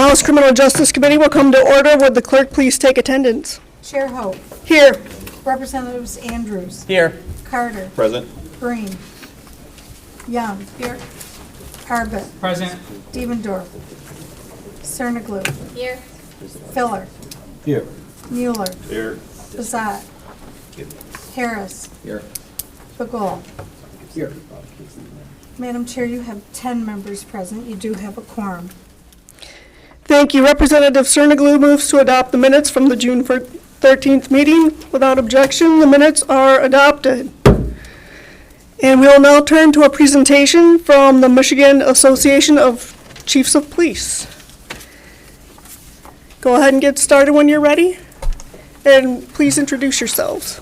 House Criminal Justice Committee will come to order. Would the clerk please take attendance? Chair Hope. Here. Representatives Andrews. Here. Carter. Present. Green. Young. Here. Arbit. Present. Devendorf. Cerniglu. Here. Filler. Here. Mueller. Here. Bazat. Harris. Here. Bagul. Here. Madam Chair, you have 10 members present. You do have a quorum. Thank you. Representative Cerniglu moves to adopt the minutes from the June 13th meeting. Without objection, the minutes are adopted. And we will now turn to a presentation from the Michigan Association of Chiefs of Police. Go ahead and get started when you're ready. And please introduce yourselves.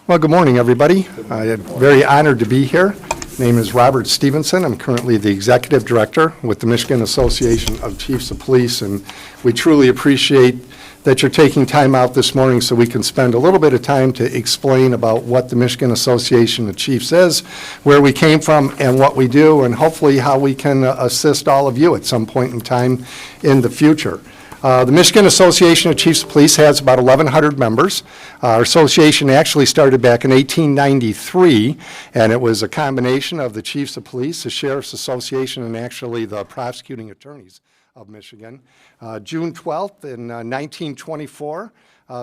Well, good morning, everybody. I'm very honored to be here. My name is Robert Stevenson. I'm currently the Executive Director with the Michigan Association of Chiefs of Police, and we truly appreciate that you're taking time out this morning so we can spend a little bit of time to explain about what the Michigan Association of Chiefs is, where we came from, and what we do, and hopefully how we can assist all of you at some point in time in the future. The Michigan Association of Chiefs of Police has about 1,100 members. Our association actually started back in 1893, and it was a combination of the Chiefs of Police, the Sheriff's Association, and actually the prosecuting attorneys of Michigan. June 12th in 1924,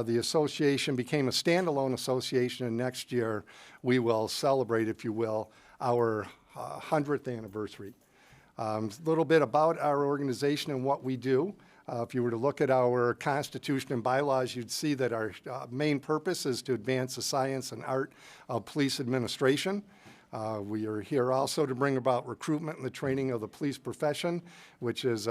the association became a standalone association, and next year we will celebrate, if you will, our 100th anniversary. A little bit about our organization and what we do. If you were to look at our Constitution and bylaws, you'd see that our main purpose is to advance the science and art of police administration. We are here also to bring about recruitment and the training of the police profession, which is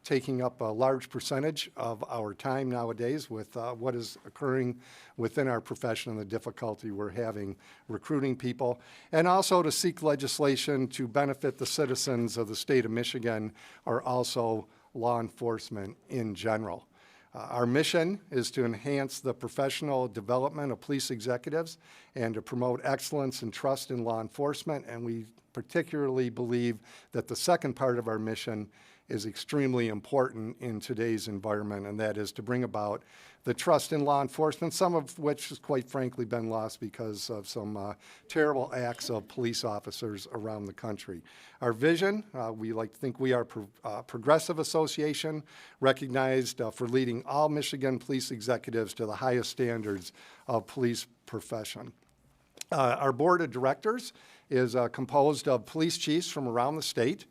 taking up a large percentage of our time nowadays with what is occurring within our profession and the difficulty we're having recruiting people, and also to seek legislation to benefit the citizens of the state of Michigan, or also law enforcement in general. Our mission is to enhance the professional development of police executives and to promote excellence and trust in law enforcement, and we particularly believe that the second part of our mission is extremely important in today's environment, and that is to bring about the trust in law enforcement, some of which has quite frankly been lost because of some terrible acts of police officers around the country. Our vision, we like to think we are a progressive association recognized for leading all Michigan police executives to the highest standards of police profession. Our board of directors is composed of police chiefs from around the state,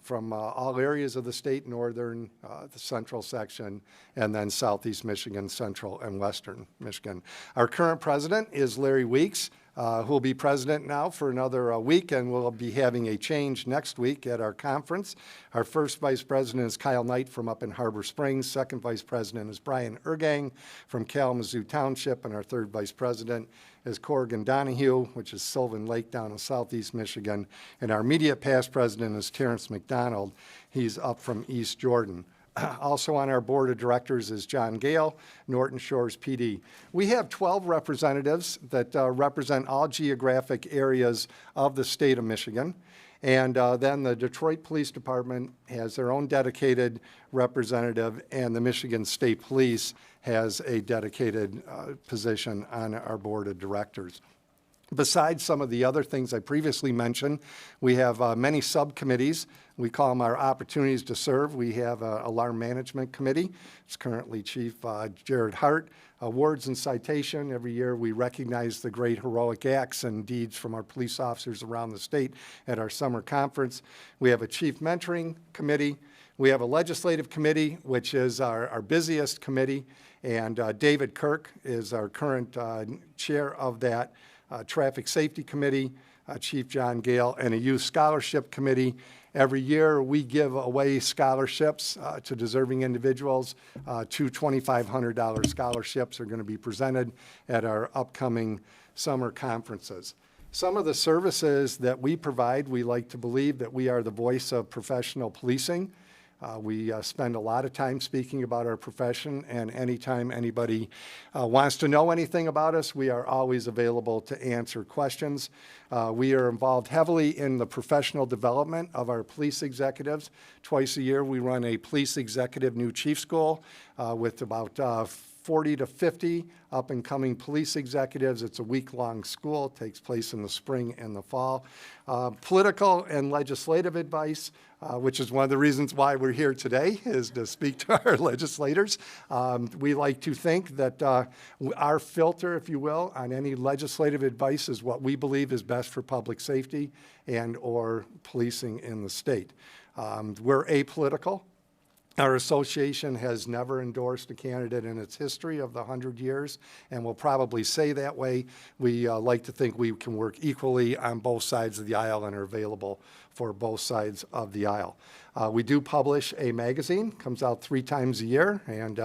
from all areas of the state, northern, the central section, and then southeast Michigan, central, and western Michigan. Our current president is Larry Weeks, who will be president now for another week, and we'll be having a change next week at our conference. Our first vice president is Kyle Knight from up in Harbor Springs. Second vice president is Brian Ergang from Kalamazoo Township, and our third vice president is Corrigan Donahue, which is Sylvan Lake down in southeast Michigan. And our immediate past president is Terrence McDonald. He's up from East Jordan. Also on our board of directors is John Gale, Norton Shores PD. We have 12 representatives that represent all geographic areas of the state of Michigan. And then the Detroit Police Department has their own dedicated representative, and the Michigan State Police has a dedicated position on our board of directors. Besides some of the other things I previously mentioned, we have many subcommittees. We call them our opportunities to serve. We have an alarm management committee. It's currently Chief Jared Hart. Awards and citation. Every year we recognize the great heroic acts and deeds from our police officers around the state at our summer conference. We have a chief mentoring committee. We have a legislative committee, which is our busiest committee, and David Kirk is our current chair of that. Traffic Safety Committee, Chief John Gale, and a Youth Scholarship Committee. Every year we give away scholarships to deserving individuals. Two $2,500 scholarships are going to be presented at our upcoming summer conferences. Some of the services that we provide, we like to believe that we are the voice of professional policing. We spend a lot of time speaking about our profession, and anytime anybody wants to know anything about us, we are always available to answer questions. We are involved heavily in the professional development of our police executives. Twice a year, we run a police executive new chief school with about 40 to 50 up-and-coming police executives. It's a week-long school. It takes place in the spring and the fall. Political and legislative advice, which is one of the reasons why we're here today, is to speak to our legislators. We like to think that our filter, if you will, on any legislative advice is what we believe is best for public safety and or policing in the state. We're apolitical. Our association has never endorsed a candidate in its history of the 100 years, and will probably say that way. We like to think we can work equally on both sides of the aisle and are available for both sides of the aisle. We do publish a magazine, comes out 3 times a year, and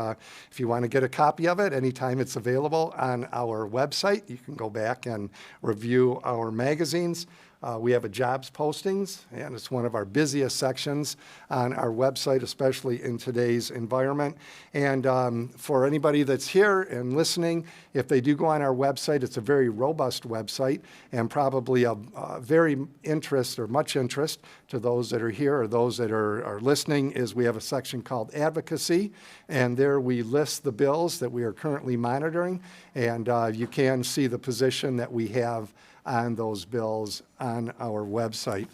if you want to get a copy of it, anytime it's available on our website, you can go back and review our magazines. We have a jobs postings, and it's one of our busiest sections on our website, especially in today's environment. And for anybody that's here and listening, if they do go on our website, it's a very robust website, and probably a very much interest to those that are here or those that are listening is we have a section called Advocacy, and there we list the bills that we are currently monitoring, and you can see the position that we have on those bills on our website.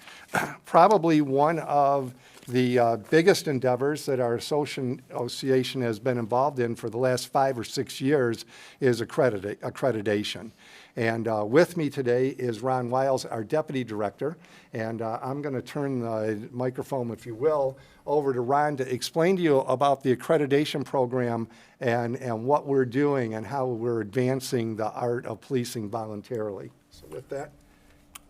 Probably one of the biggest endeavors that our association has been involved in for the last 5 or 6 years is accreditation. And with me today is Ron Wiles, our Deputy Director, and I'm going to turn the microphone, if you will, over to Ron to explain to you about the accreditation program and what we're doing and how we're advancing the art of policing voluntarily. So with that.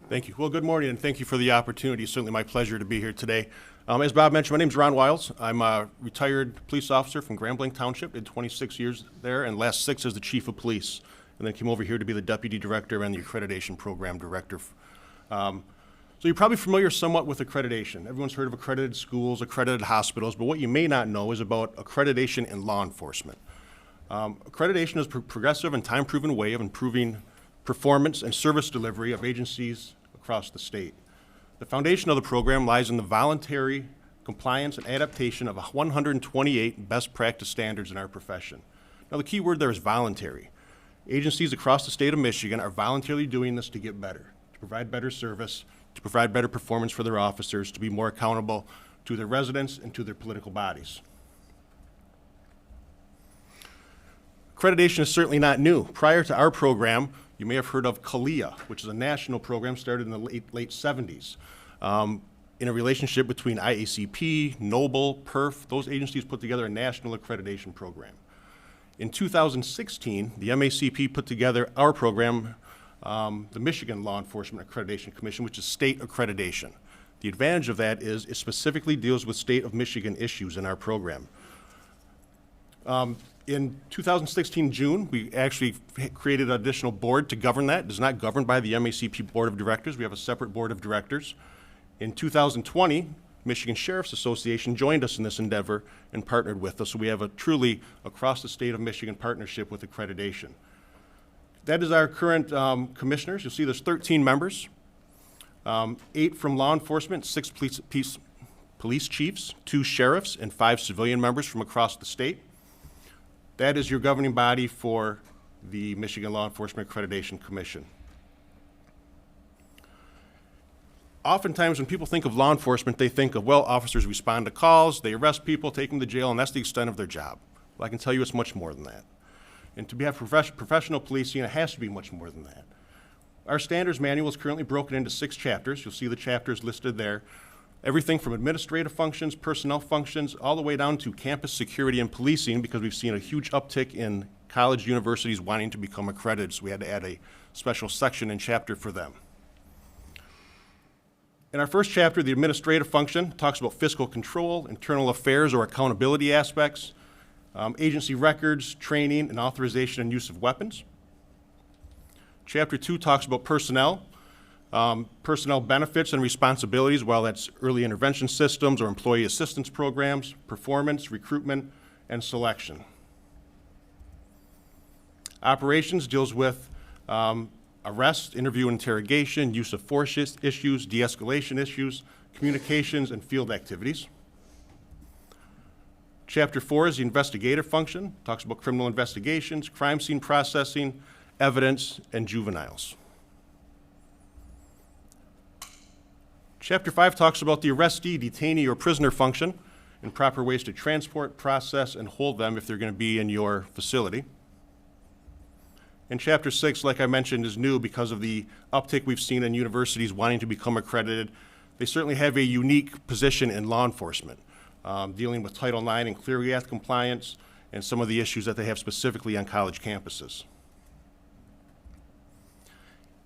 Thank you. Well, good morning, and thank you for the opportunity. It's certainly my pleasure to be here today. As Bob mentioned, my name is Ron Wiles. I'm a retired police officer from Grambling Township, did 26 years there, and last 6 as the chief of police, and then came over here to be the deputy director and the accreditation program director. So you're probably familiar somewhat with accreditation. Everyone's heard of accredited schools, accredited hospitals, but what you may not know is about accreditation in law enforcement. Accreditation is a progressive and time-proven way of improving performance and service delivery of agencies across the state. The foundation of the program lies in the voluntary compliance and adaptation of 128 best practice standards in our profession. Now, the key word there is voluntary. Agencies across the state of Michigan are voluntarily doing this to get better, to provide better service, to provide better performance for their officers, to be more accountable to their residents and to their political bodies. Accreditation is certainly not new. Prior to our program, you may have heard of CALEA, which is a national program started in the late 70s. In a relationship between IACP, Noble, PERF, those agencies put together a national accreditation program. In 2016, the MACP put together our program, the Michigan Law Enforcement Accreditation Commission, which is state accreditation. The advantage of that is it specifically deals with state of Michigan issues in our program. In 2016 June, we actually created an additional board to govern that. It is not governed by the MACP Board of Directors. We have a separate board of directors. In 2020, Michigan Sheriff's Association joined us in this endeavor and partnered with us. So we have a truly across the state of Michigan partnership with accreditation. That is our current commissioners. You'll see there's 13 members, 8 from law enforcement, 6 police chiefs, 2 sheriffs, and 5 civilian members from across the state. That is your governing body for the Michigan Law Enforcement Accreditation Commission. Oftentimes when people think of law enforcement, they think of, well, officers respond to calls, they arrest people, take them to jail, and that's the extent of their job. Well, I can tell you it's much more than that. And to have professional policing, it has to be much more than that. Our standards manual is currently broken into 6 chapters. You'll see the chapters listed there. Everything from administrative functions, personnel functions, all the way down to campus security and policing, because we've seen a huge uptick in college universities wanting to become accredited, so we had to add a special section and chapter for them. In our first chapter, the administrative function talks about fiscal control, internal affairs or accountability aspects, agency records, training, and authorization and use of weapons. Chapter 2 talks about personnel. Personnel benefits and responsibilities, well, that's early intervention systems or employee assistance programs, performance, recruitment, and selection. Operations deals with arrest, interview, interrogation, use of force issues, de-escalation issues, communications, and field activities. Chapter 4 is the investigative function, talks about criminal investigations, crime scene processing, evidence, and juveniles. Chapter 5 talks about the arrestee, detainee, or prisoner function and proper ways to transport, process, and hold them if they're going to be in your facility. And Chapter 6, like I mentioned, is new because of the uptick we've seen in universities wanting to become accredited. They certainly have a unique position in law enforcement, dealing with Title IX and Clery Act compliance and some of the issues that they have specifically on college campuses.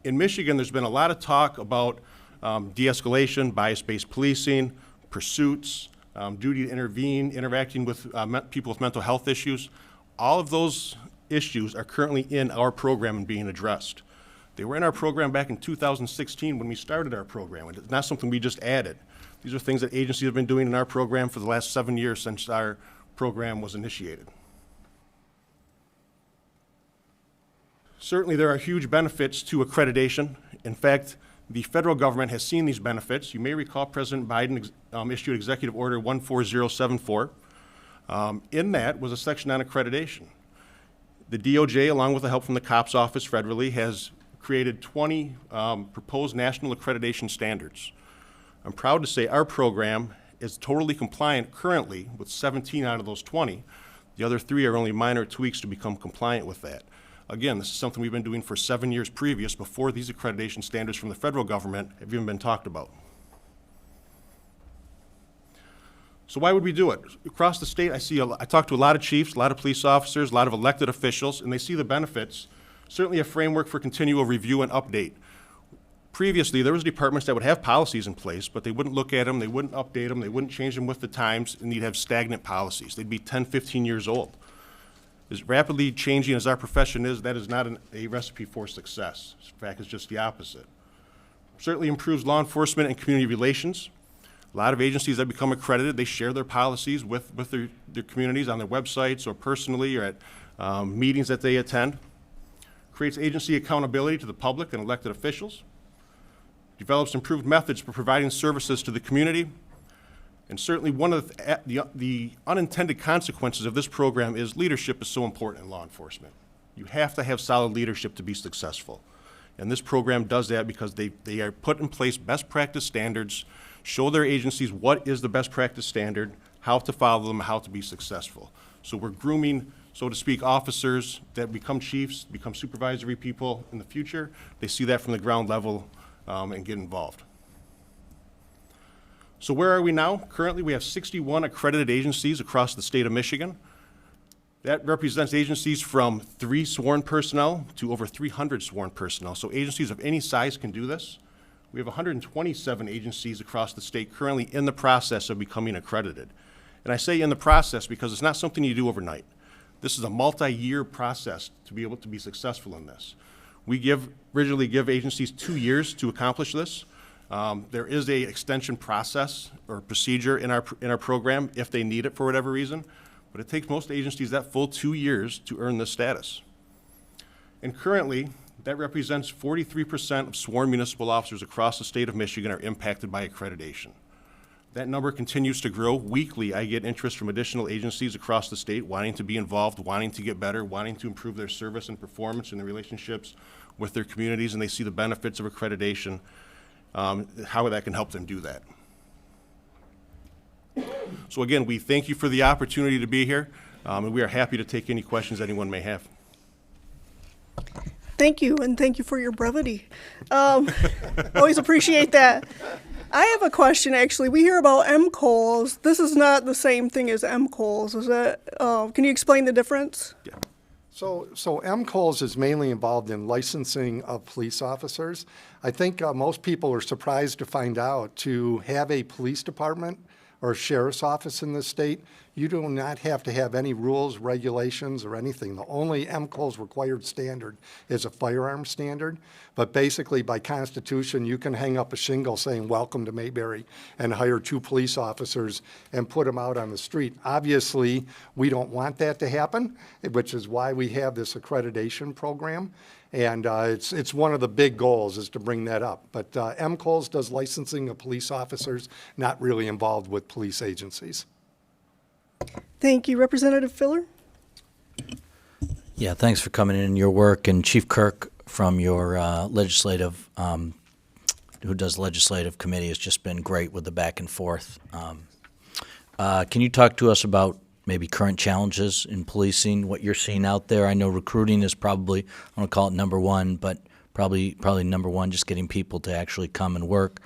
In Michigan, there's been a lot of talk about de-escalation, bias-based policing, pursuits, duty to intervene, interacting with people with mental health issues. All of those issues are currently in our program and being addressed. They were in our program back in 2016 when we started our program. It's not something we just added. These are things that agencies have been doing in our program for the last 7 years since our program was initiated. Certainly, there are huge benefits to accreditation. In fact, the federal government has seen these benefits. You may recall President Biden issued Executive Order 14074. In that was a section on accreditation. The DOJ, along with the help from the COPS office federally, has created 20 proposed national accreditation standards. I'm proud to say our program is totally compliant currently with 17 out of those 20. The other 3 are only minor tweaks to become compliant with that. Again, this is something we've been doing for 7 years previous before these accreditation standards from the federal government have even been talked about. So why would we do it? Across the state, I talk to a lot of chiefs, a lot of police officers, a lot of elected officials, and they see the benefits. Certainly a framework for continual review and update. Previously, there was departments that would have policies in place, but they wouldn't look at them, they wouldn't update them, they wouldn't change them with the times, and you'd have stagnant policies. They'd be 10, 15 years old. As rapidly changing as our profession is, that is not a recipe for success. In fact, it's just the opposite. Certainly improves law enforcement and community relations. A lot of agencies that become accredited, they share their policies with their communities on their websites or personally or at meetings that they attend. Creates agency accountability to the public and elected officials. Develops improved methods for providing services to the community. And certainly one of the unintended consequences of this program is leadership is so important in law enforcement. You have to have solid leadership to be successful. And this program does that because they are put in place best practice standards, show their agencies what is the best practice standard, how to follow them, how to be successful. So we're grooming, so to speak, officers that become chiefs, become supervisory people in the future. They see that from the ground level and get involved. So where are we now? Currently, we have 61 accredited agencies across the state of Michigan. That represents agencies from 3 sworn personnel to over 300 sworn personnel. So agencies of any size can do this. We have 127 agencies across the state currently in the process of becoming accredited. And I say in the process because it's not something you do overnight. This is a multi-year process to be able to be successful in this. We originally give agencies 2 years to accomplish this. There is a extension process or procedure in our program if they need it for whatever reason, but it takes most agencies that full 2 years to earn this status. And currently, that represents 43% of sworn municipal officers across the state of Michigan are impacted by accreditation. That number continues to grow. Weekly, I get interest from additional agencies across the state wanting to be involved, wanting to get better, wanting to improve their service and performance in their relationships with their communities, and they see the benefits of accreditation, how that can help them do that. So again, we thank you for the opportunity to be here, and we are happy to take any questions anyone may have. Thank you, and thank you for your brevity. Always appreciate that. I have a question, actually. We hear about MCOLs. This is not the same thing as MCOLs, is that? Can you explain the difference? Yeah. So MCOLS is mainly involved in licensing of police officers. I think most people are surprised to find out to have a police department or a sheriff's office in this state, You do not have to have any rules, regulations, or anything. The only MCO's required standard is a firearm standard. But basically, by Constitution, you can hang up a shingle saying, "Welcome to Mayberry," and hire 2 police officers and put them out on the street. Obviously, we don't want that to happen, which is why we have this accreditation program. And it's one of the big goals is to bring that up. But MCO's does licensing of police officers, not really involved with police agencies. Thank you. Representative Filler? Yeah, thanks for coming in. Your work, and Chief Kirk from your legislative, who does legislative committee, has just been great with the back and forth. Can you talk to us about maybe current challenges in policing, what you're seeing out there? I know recruiting is probably, I don't call it number one, but probably number one, just getting people to actually come and work.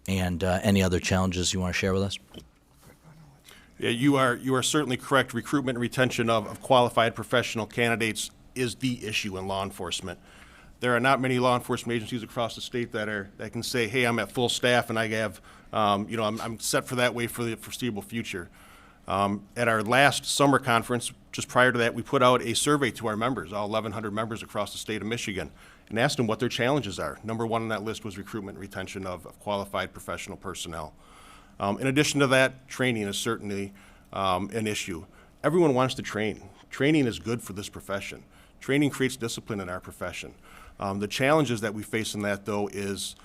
And any other challenges you want to share with us? Yeah, you are certainly correct. Recruitment and retention of qualified professional candidates is the issue in law enforcement. There are not many law enforcement agencies across the state that can say, "Hey, I'm at full staff and I have, I'm set for that way for the foreseeable future." At our last summer conference, just prior to that, we put out a survey to our members, all 1,100 members across the state of Michigan, and asked them what their challenges are. Number one on that list was recruitment and retention of qualified professional personnel. In addition to that, training is certainly an issue. Everyone wants to train. Training is good for this profession. Training creates discipline in our profession. The challenges that we face in that, though, is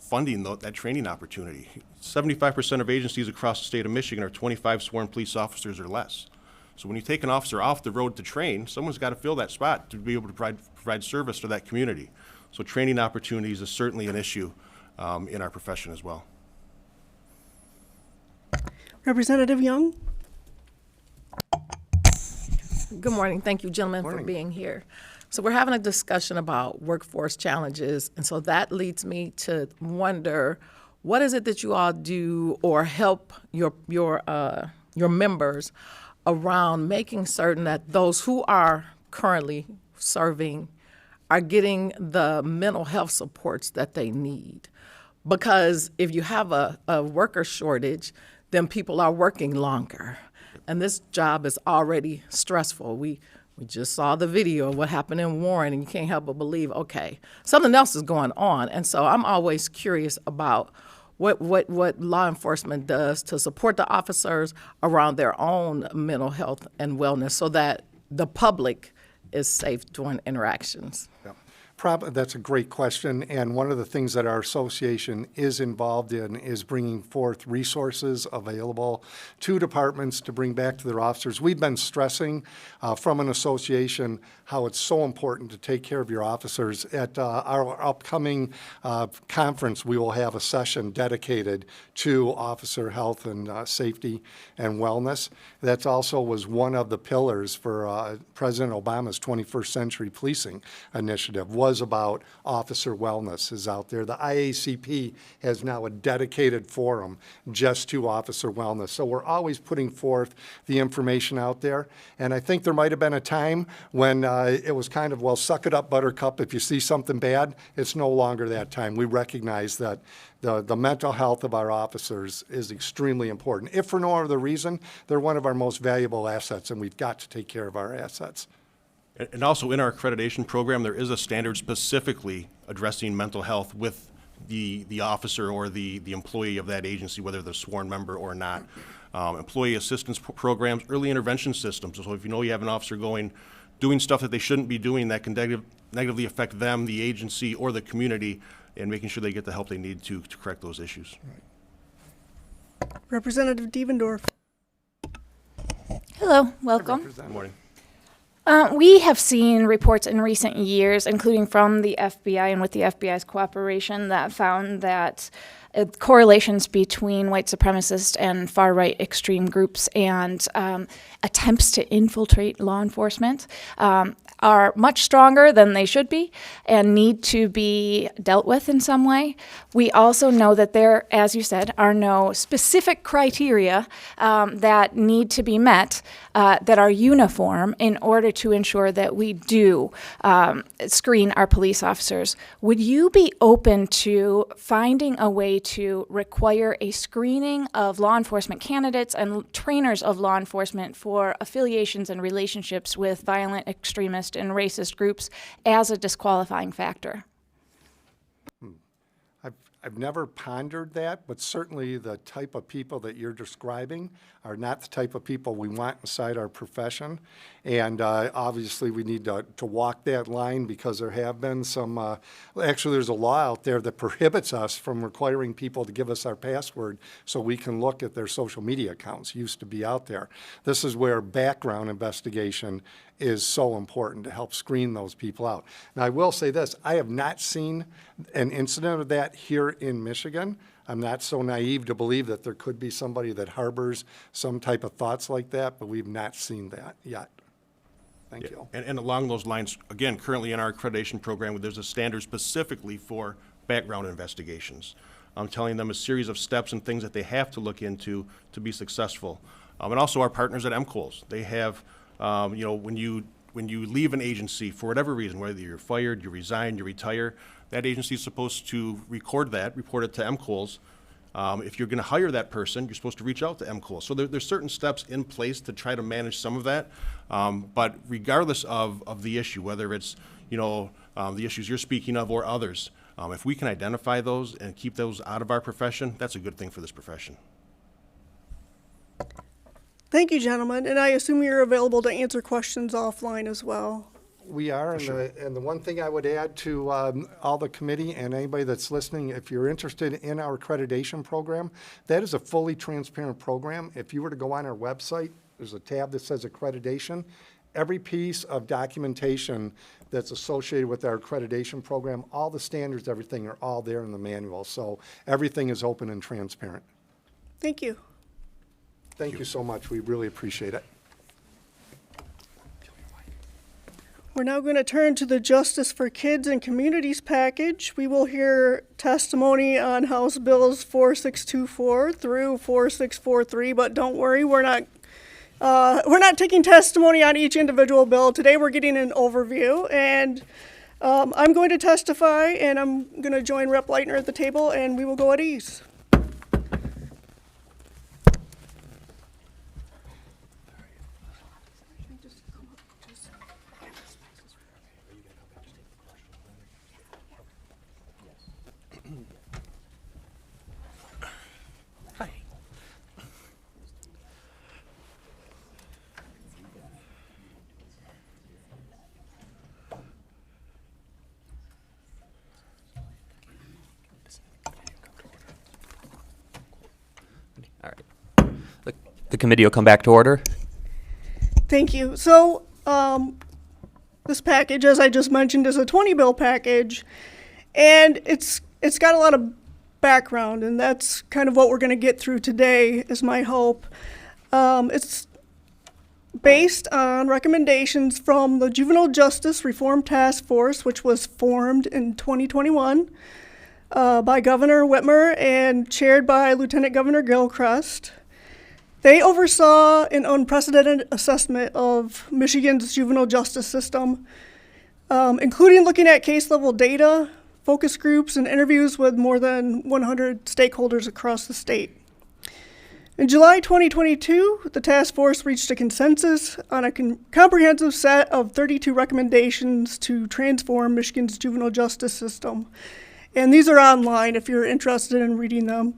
funding that training opportunity. 75% of agencies across the state of Michigan are 25 sworn police officers or less. So when you take an officer off the road to train, someone's got to fill that spot to be able to provide service to that community. So training opportunities is certainly an issue in our profession as well. Representative Young? Good morning. Thank you, gentlemen, for being here. So we're having a discussion about workforce challenges, and so that leads me to wonder, what is it that you all do or help your members around making certain that those who are currently serving are getting the mental health supports that they need? Because if you have a worker shortage, then people are working longer. And this job is already stressful. We just saw the video of what happened in Warren, and you can't help but believe, okay, something else is going on. And so I'm always curious about what law enforcement does to support the officers around their own mental health and wellness so that the public is safe during interactions. Yeah. That's a great question, and one of the things that our association is involved in is bringing forth resources available to departments to bring back to their officers. We've been stressing from an association how it's so important to take care of your officers. At our upcoming conference, we will have a session dedicated to officer health and safety and wellness. That also was one of the pillars for President Obama's 21st Century Policing Initiative, was about officer wellness is out there. The IACP has now a dedicated forum just to officer wellness. So we're always putting forth the information out there. And I think there might have been a time when it was kind of, well, suck it up, buttercup. If you see something bad, it's no longer that time. We recognize that the mental health of our officers is extremely important. If for no other reason, they're one of our most valuable assets, and we've got to take care of our assets. And also in our accreditation program, there is a standard specifically addressing mental health with the officer or the employee of that agency, whether they're a sworn member or not. Employee assistance programs, early intervention systems. So if you know you have an officer doing stuff that they shouldn't be doing that can negatively affect them, the agency, or the community, and making sure they get the help they need to correct those issues. Representative Devendorf? Hello, welcome. Good morning. We have seen reports in recent years, including from the FBI and with the FBI's cooperation, that found that correlations between white supremacist and far-right extreme groups and attempts to infiltrate law enforcement are much stronger than they should be and need to be dealt with in some way. We also know that there, as you said, are no specific criteria that need to be met that are uniform in order to ensure that we do screen our police officers. Would you be open to finding a way to require a screening of law enforcement candidates and trainers of law enforcement for affiliations and relationships with violent extremist and racist groups as a disqualifying factor. I've never pondered that, but certainly the type of people that you're describing are not the type of people we want inside our profession. And obviously, we need to walk that line because there have been some, actually, there's a law out there that prohibits us from requiring people to give us our password so we can look at their social media accounts. Used to be out there. This is where background investigation is so important to help screen those people out. Now, I will say this, I have not seen an incident of that here in Michigan. I'm not so naive to believe that there could be somebody that harbors some type of thoughts like that, but we've not seen that yet. Thank you. And along those lines, again, currently in our accreditation program, there's a standard specifically for background investigations. I'm telling them a series of steps and things that they have to look into to be successful. And also our partners at MCOLS, they have, you know, when you leave an agency for whatever reason, whether you're fired, you resign, you retire, that agency is supposed to record that, report it to MCOLS. If you're going to hire that person, you're supposed to reach out to MCOLS. So there's certain steps in place to try to manage some of that. But regardless of the issue, whether it's, you know, the issues you're speaking of or others, if we can identify those and keep those out of our profession, that's a good thing for this profession. Thank you, gentlemen, and I assume you're available to answer questions offline as well. We are, and the one thing I would add to all the committee and anybody that's listening, if you're interested in our accreditation program, that is a fully transparent program. If you were to go on our website, there's a tab that says accreditation. Every piece of documentation that's associated with our accreditation program, all the standards, everything are all there in the manual. So everything is open and transparent. Thank you. Thank you so much. We really appreciate it. We're now going to turn to the Justice for Kids and Communities package. We will hear testimony on House Bills 4624 through 4643, but don't worry, we're not taking testimony on each individual bill. Today we're getting an overview, and I'm going to testify, and I'm going to join Rep. Leitner at the table, and we will go at ease. All right. The committee will come back to order. Thank you. So, this package, as I just mentioned, is a 20-bill package, and it's got a lot of background, and that's kind of what we're going to get through today, is my hope. It's based on recommendations from the Juvenile Justice Reform Task Force, which was formed in 2021 by Governor Whitmer and chaired by Lieutenant Governor Gilchrist. They oversaw an unprecedented assessment of Michigan's juvenile justice system, including looking at case-level data, focus groups, and interviews with more than 100 stakeholders across the state. In July 2022, the task force reached a consensus on a comprehensive set of 32 recommendations to transform Michigan's juvenile justice system. And these are online if you're interested in reading them.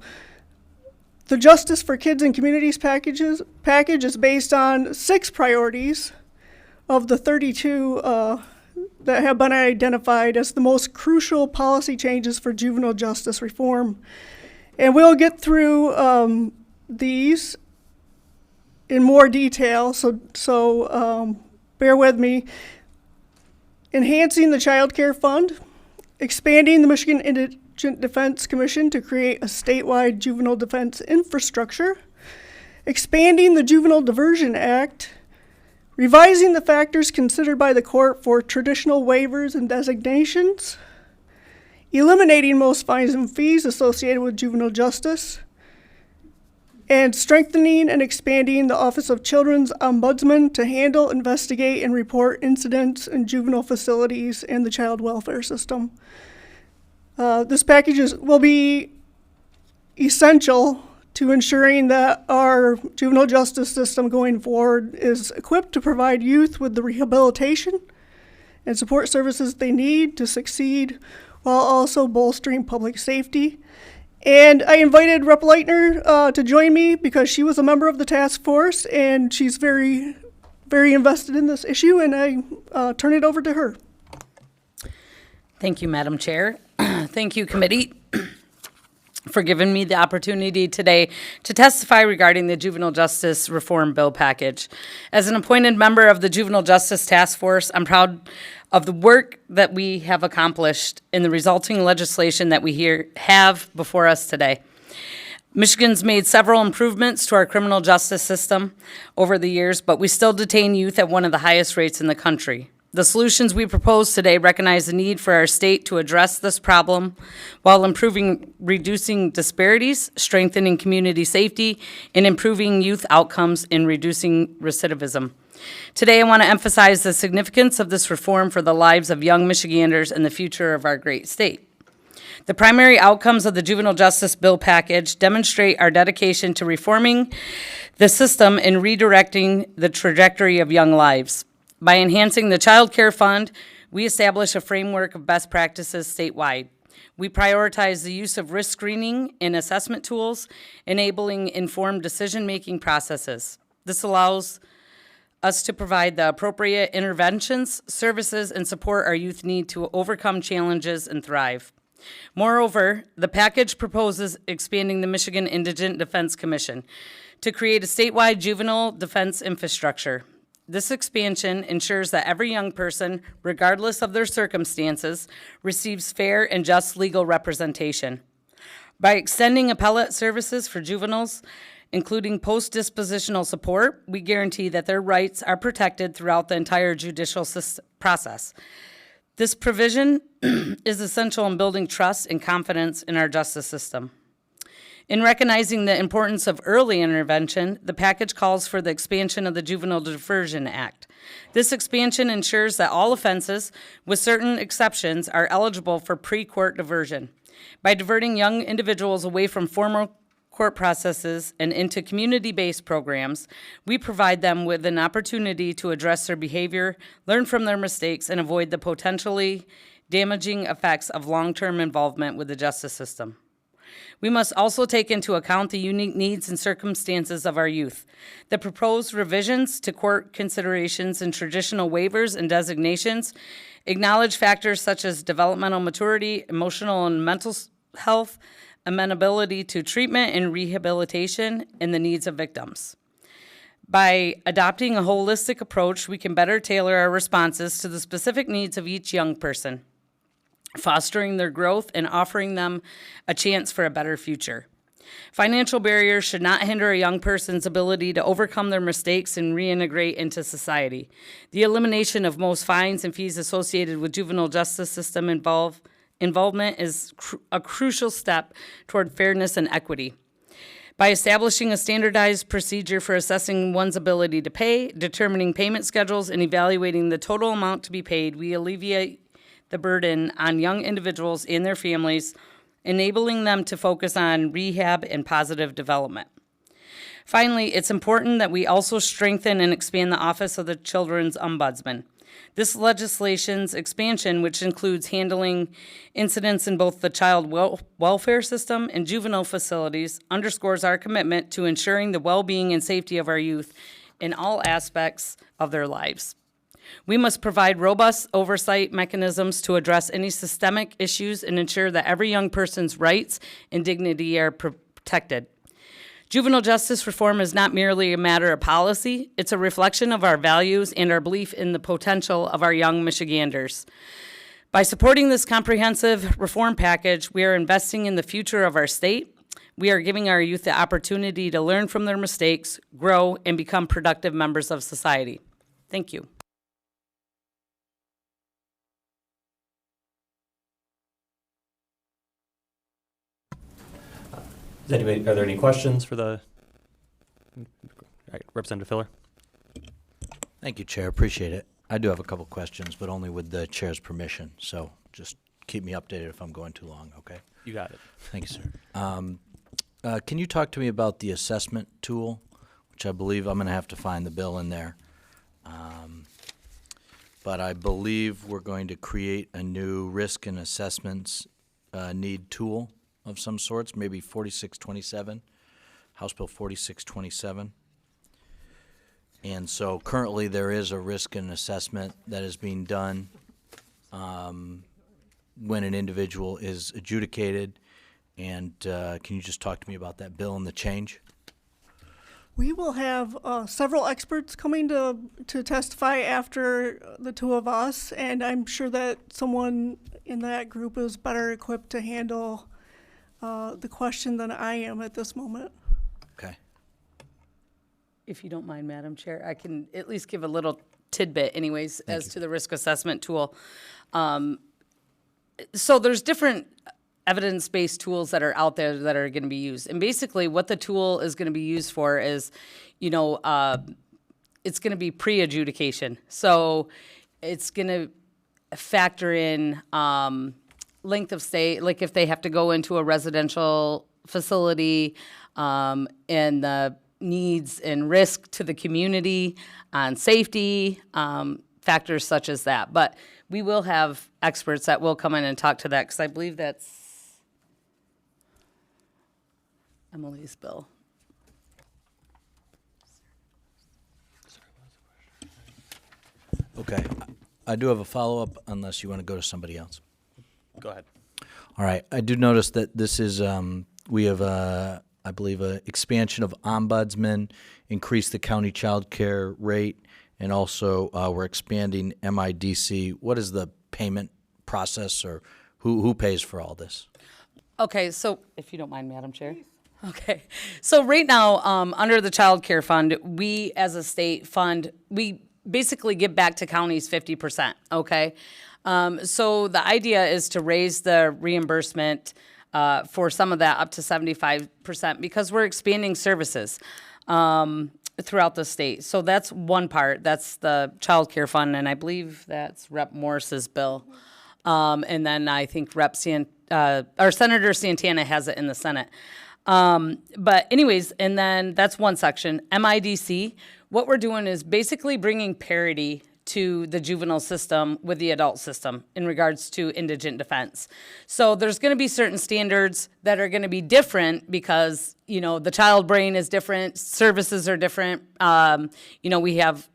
The Justice for Kids and Communities package is based on 6 priorities of the 32 that have been identified as the most crucial policy changes for juvenile justice reform. And we'll get through these in more detail, so bear with me. Enhancing the Child Care Fund, expanding the Michigan Indigent Defense Commission to create a statewide juvenile defense infrastructure, expanding the Juvenile Diversion Act, revising the factors considered by the court for traditional waivers and designations, eliminating most fines and fees associated with juvenile justice, and strengthening and expanding the Office of Children's Ombudsman to handle, investigate, and report incidents in juvenile facilities and the child welfare system. This package will be essential to ensuring that our juvenile justice system going forward is equipped to provide youth with the rehabilitation and support services they need to succeed while also bolstering public safety. And I invited Rep. Leitner to join me because she was a member of the task force and she's very, very invested in this issue, and I turn it over to her. Thank you, Madam Chair. Thank you, committee, for giving me the opportunity today to testify regarding the Juvenile Justice Reform Bill package. As an appointed member of the Juvenile Justice Task Force, I'm proud of the work that we have accomplished in the resulting legislation that we have before us today. Michigan's made several improvements to our criminal justice system over the years, but we still detain youth at one of the highest rates in the country. The solutions we propose today recognize the need for our state to address this problem while reducing disparities, strengthening community safety, and improving youth outcomes and reducing recidivism. Today, I want to emphasize the significance of this reform for the lives of young Michiganders and the future of our great state. The primary outcomes of the Juvenile Justice Bill package demonstrate our dedication to reforming the system and redirecting the trajectory of young lives. By enhancing the Child Care Fund, we establish a framework of best practices statewide. We prioritize the use of risk screening and assessment tools, enabling informed decision-making processes. This allows us to provide the appropriate interventions, services, and support our youth need to overcome challenges and thrive. Moreover, the package proposes expanding the Michigan Indigent Defense Commission to create a statewide juvenile defense infrastructure. This expansion ensures that every young person, regardless of their circumstances, receives fair and just legal representation. By extending appellate services for juveniles, including post-dispositional support, we guarantee that their rights are protected throughout the entire judicial process. This provision is essential in building trust and confidence in our justice system. In recognizing the importance of early intervention, the package calls for the expansion of the Juvenile Diversion Act. This expansion ensures that all offenses, with certain exceptions, are eligible for pre-court diversion. By diverting young individuals away from formal court processes and into community-based programs, we provide them with an opportunity to address their behavior, learn from their mistakes, and avoid the potentially damaging effects of long-term involvement with the justice system. We must also take into account the unique needs and circumstances of our youth. The proposed revisions to court considerations and traditional waivers and designations acknowledge factors such as developmental maturity, emotional and mental health, amenability to treatment and rehabilitation, and the needs of victims. By adopting a holistic approach, we can better tailor our responses to the specific needs of each young person, fostering their growth and offering them a chance for a better future. Financial barriers should not hinder a young person's ability to overcome their mistakes and reintegrate into society. The elimination of most fines and fees associated with juvenile justice system involvement is a crucial step toward fairness and equity. By establishing a standardized procedure for assessing one's ability to pay, determining payment schedules, and evaluating the total amount to be paid, we alleviate the burden on young individuals and their families, enabling them to focus on rehab and positive development. Finally, it's important that we also strengthen and expand the Office of the Children's Ombudsman. This legislation's expansion, which includes handling incidents in both the child welfare system and juvenile facilities, underscores our commitment to ensuring the well-being and safety of our youth in all aspects of their lives. We must provide robust oversight mechanisms to address any systemic issues and ensure that every young person's rights and dignity are protected. Juvenile justice reform is not merely a matter of policy, it's a reflection of our values and our belief in the potential of our young Michiganders. By supporting this comprehensive reform package, we are investing in the future of our state. We are giving our youth the opportunity to learn from their mistakes, grow, and become productive members of society. Thank you. Are there any questions for the Representative Filler? Thank you, Chair. Appreciate it. I do have a couple questions, but only with the Chair's permission. So just keep me updated if I'm going too long, okay? You got it. Thank you, sir. Can you talk to me about the assessment tool, which I believe I'm going to have to find the bill in there. But I believe we're going to create a new risk and assessments need tool of some sorts, maybe 4627, House Bill 4627. And so currently there is a risk and assessment that is being done when an individual is adjudicated. And can you just talk to me about that bill and the change? We will have several experts coming to testify after the two of us, and I'm sure that someone in that group is better equipped to handle the question than I am at this moment. Okay. If you don't mind, Madam Chair, I can at least give a little tidbit anyways as to the risk assessment tool. So there's different evidence-based tools that are out there that are going to be used. And basically what the tool is going to be used for is, it's going to be pre-adjudication. So it's going to factor in length of stay, like if they have to go into a residential facility, and the needs and risk to the community on safety, factors such as that. But we will have experts that will come in and talk to that, because I believe that's Emily's bill. Okay. I do have a follow-up unless you want to go to somebody else. Go ahead. All right. I do notice that this is, we have, I believe, an expansion of ombudsman, increase the county child care rate, and also we're expanding MIDC. What is the payment process, or who pays for all this? Okay, so if you don't mind, Madam Chair. Okay, so right now, under the Child Care Fund, we as a state fund, we basically give back to counties 50%, okay? So the idea is to raise the reimbursement for some of that up to 75% because we're expanding services throughout the state. So that's one part, that's the Child Care Fund, and I believe that's Rep. Morris's bill. And then I think Senator Santana has it in the Senate. But anyways, and then that's one section. MIDC, what we're doing is basically bringing parity to the juvenile system with the adult system in regards to indigent defense. So there's going to be certain standards that are going to be different because, the child brain is different, services are different. We have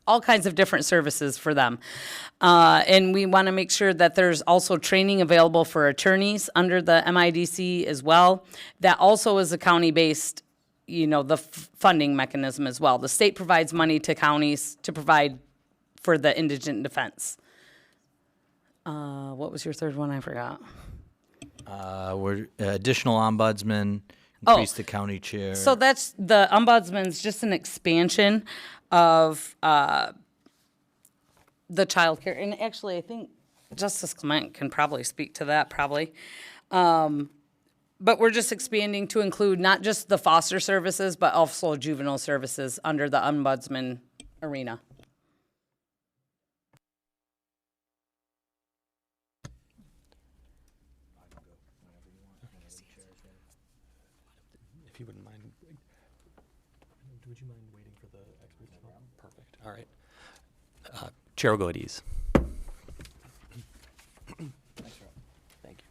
all kinds of different services for them. And we want to make sure that there's also training available for attorneys under the MIDC as well. That also is a county-based, the funding mechanism as well. The state provides money to counties to provide for the indigent defense. What was your third one? I forgot. We're additional ombudsman, increase the county chair. So that's the ombudsman's just an expansion of the child care. And actually, I think Justice Clement can probably speak to that but we're just expanding to include not just the foster services, but also juvenile services under the ombudsman arena. If you wouldn't mind, would you mind waiting for the experts? Perfect. All right. Chair will go at ease. Thank you.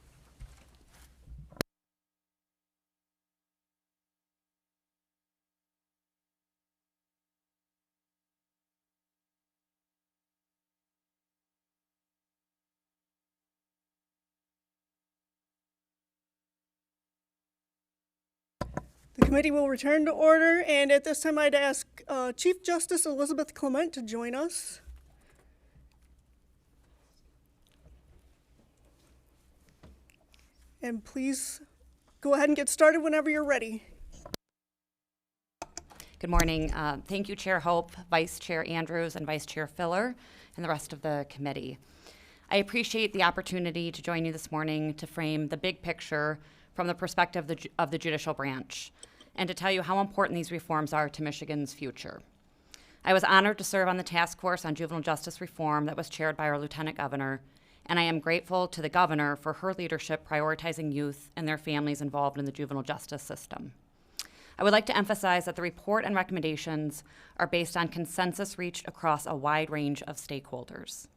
The committee will return to order, and at this time I'd ask Chief Justice Elizabeth Clement to join us. And please go ahead and get started whenever you're ready. Good morning. Thank you, Chair Hope, Vice Chair Andrews, and Vice Chair Filler, and the rest of the committee. I appreciate the opportunity to join you this morning to frame the big picture from the perspective of the judicial branch, and to tell you how important these reforms are to Michigan's future. I was honored to serve on the task force on juvenile justice reform that was chaired by our Lieutenant Governor, and I am grateful to the governor for her leadership prioritizing youth and their families involved in the juvenile justice system. I would like to emphasize that the report and recommendations are based on consensus reached across a wide range of stakeholders.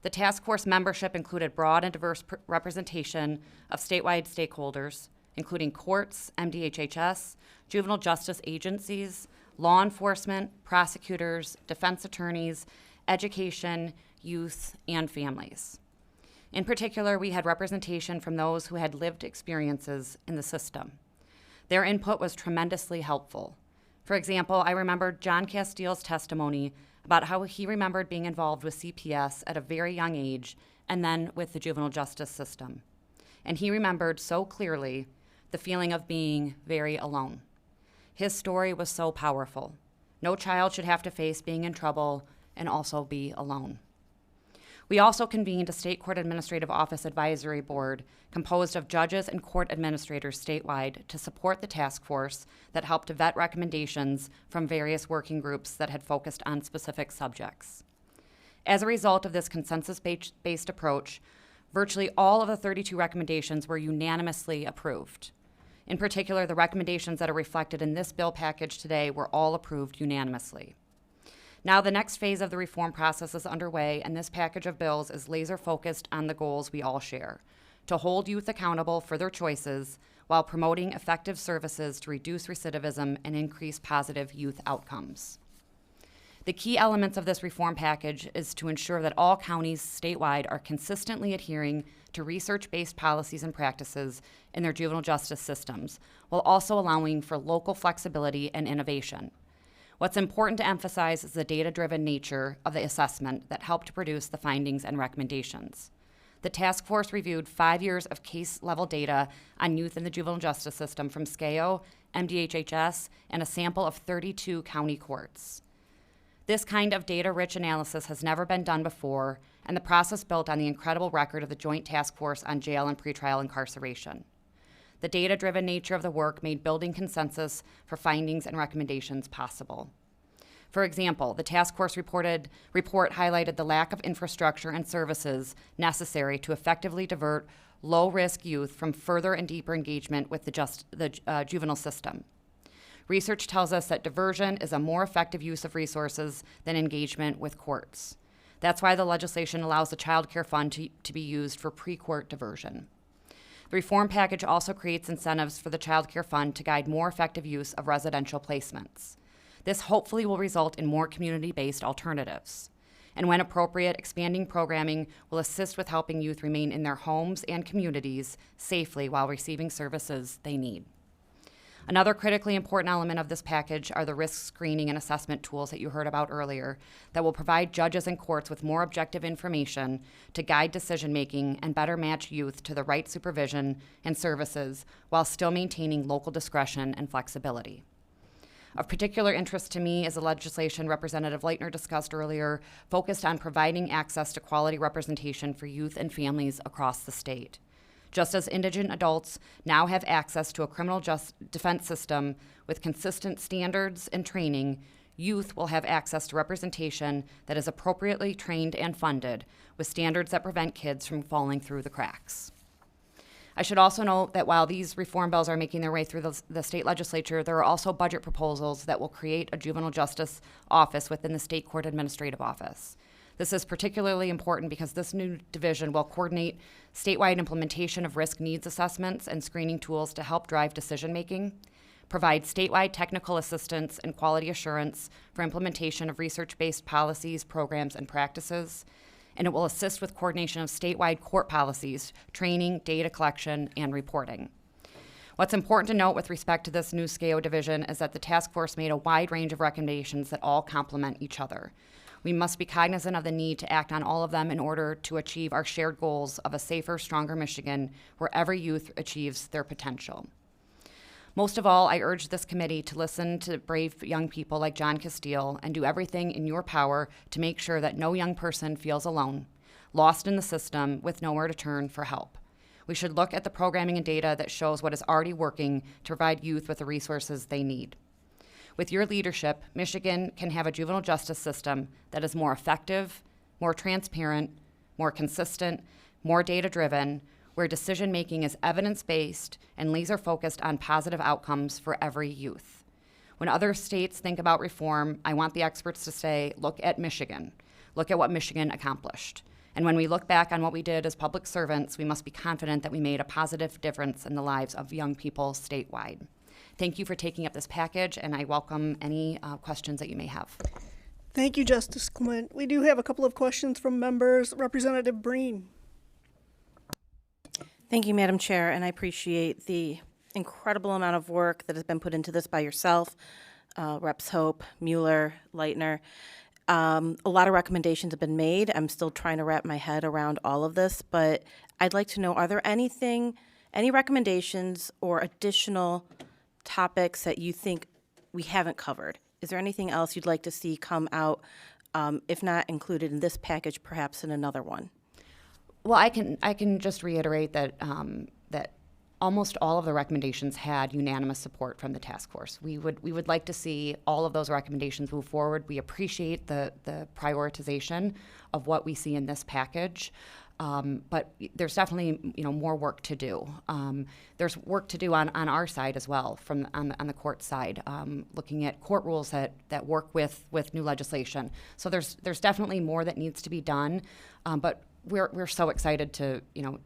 The task force membership included broad and diverse representation of statewide stakeholders, including courts, MDHHS, juvenile justice agencies, law enforcement, prosecutors, defense attorneys, education, youth, and families. In particular, we had representation from those who had lived experiences in the system. Their input was tremendously helpful. For example, I remembered John Castile's testimony about how he remembered being involved with CPS at a very young age and then with the juvenile justice system. And he remembered so clearly the feeling of being very alone. His story was so powerful. No child should have to face being in trouble and also be alone. We also convened a State Court Administrative Office Advisory Board composed of judges and court administrators statewide to support the task force that helped to vet recommendations from various working groups that had focused on specific subjects. As a result of this consensus-based approach, virtually all of the 32 recommendations were unanimously approved. In particular, the recommendations that are reflected in this bill package today were all approved unanimously. Now, the next phase of the reform process is underway, and this package of bills is laser-focused on the goals we all share: to hold youth accountable for their choices while promoting effective services to reduce recidivism and increase positive youth outcomes. The key elements of this reform package is to ensure that all counties statewide are consistently adhering to research-based policies and practices in their juvenile justice systems, while also allowing for local flexibility and innovation. What's important to emphasize is the data-driven nature of the assessment that helped to produce the findings and recommendations. The task force reviewed 5 years of case-level data on youth in the juvenile justice system from SCAO, MDHHS, and a sample of 32 county courts. This kind of data-rich analysis has never been done before, and the process built on the incredible record of the Joint Task Force on Jail and Pretrial Incarceration. The data-driven nature of the work made building consensus for findings and recommendations possible. For example, the task force report highlighted the lack of infrastructure and services necessary to effectively divert low-risk youth from further and deeper engagement with the juvenile system. Research tells us that diversion is a more effective use of resources than engagement with courts. That's why the legislation allows the Child Care Fund to be used for pre-court diversion. The reform package also creates incentives for the Child Care Fund to guide more effective use of residential placements. This hopefully will result in more community-based alternatives. And when appropriate, expanding programming will assist with helping youth remain in their homes and communities safely while receiving services they need. Another critically important element of this package are the risk screening and assessment tools that you heard about earlier that will provide judges and courts with more objective information to guide decision-making and better match youth to the right supervision and services while still maintaining local discretion and flexibility. Of particular interest to me is the legislation Representative Leitner discussed earlier, focused on providing access to quality representation for youth and families across the state. Just as indigent adults now have access to a criminal defense system with consistent standards and training, youth will have access to representation that is appropriately trained and funded, with standards that prevent kids from falling through the cracks. I should also note that while these reform bills are making their way through the state legislature, there are also budget proposals that will create a juvenile justice office within the State Court Administrative Office. This is particularly important because this new division will coordinate statewide implementation of risk needs assessments and screening tools to help drive decision-making, provide statewide technical assistance and quality assurance for implementation of research-based policies, programs, and practices, and it will assist with coordination of statewide court policies, training, data collection, and reporting. What's important to note with respect to this new SCAO division is that the task force made a wide range of recommendations that all complement each other. We must be cognizant of the need to act on all of them in order to achieve our shared goals of a safer, stronger Michigan where every youth achieves their potential. Most of all, I urge this committee to listen to brave young people like John Castile and do everything in your power to make sure that no young person feels alone, lost in the system with nowhere to turn for help. We should look at the programming and data that shows what is already working to provide youth with the resources they need. With your leadership, Michigan can have a juvenile justice system that is more effective, more transparent, more consistent, more data-driven, where decision-making is evidence-based and laser-focused on positive outcomes for every youth. When other states think about reform, I want the experts to say, look at Michigan. Look at what Michigan accomplished. And when we look back on what we did as public servants, we must be confident that we made a positive difference in the lives of young people statewide. Thank you for taking up this package, and I welcome any questions that you may have. Thank you, Justice Clement. We do have a couple of questions from members. Representative Breen. Thank you, Madam Chair, and I appreciate the incredible amount of work that has been put into this by yourself, Reps Hope, Mueller, Leitner. A lot of recommendations have been made. I'm still trying to wrap my head around all of this, but I'd like to know, are there any recommendations or additional topics that you think we haven't covered? Is there anything else you'd like to see come out, if not included in this package, perhaps in another one? Well, I can just reiterate that that almost all of the recommendations had unanimous support from the task force. We would like to see all of those recommendations move forward. We appreciate the prioritization of what we see in this package. But there's definitely more work to do. There's work to do on our side as well, on the court side, looking at court rules that work with new legislation. So there's definitely more that needs to be done. But we're so excited to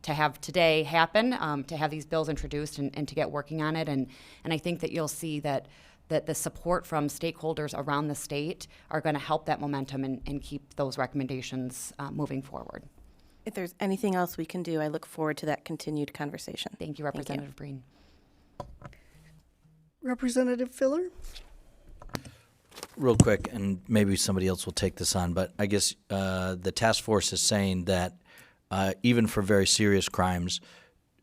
have today happen, to have these bills introduced and to get working on it. And I think that you'll see that the support from stakeholders around the state are going to help that momentum and keep those recommendations moving forward. If there's anything else we can do, I look forward to that continued conversation. Thank you, Representative Breen. Representative Filler. Real quick, and maybe somebody else will take this on, but I guess the task force is saying that even for very serious crimes,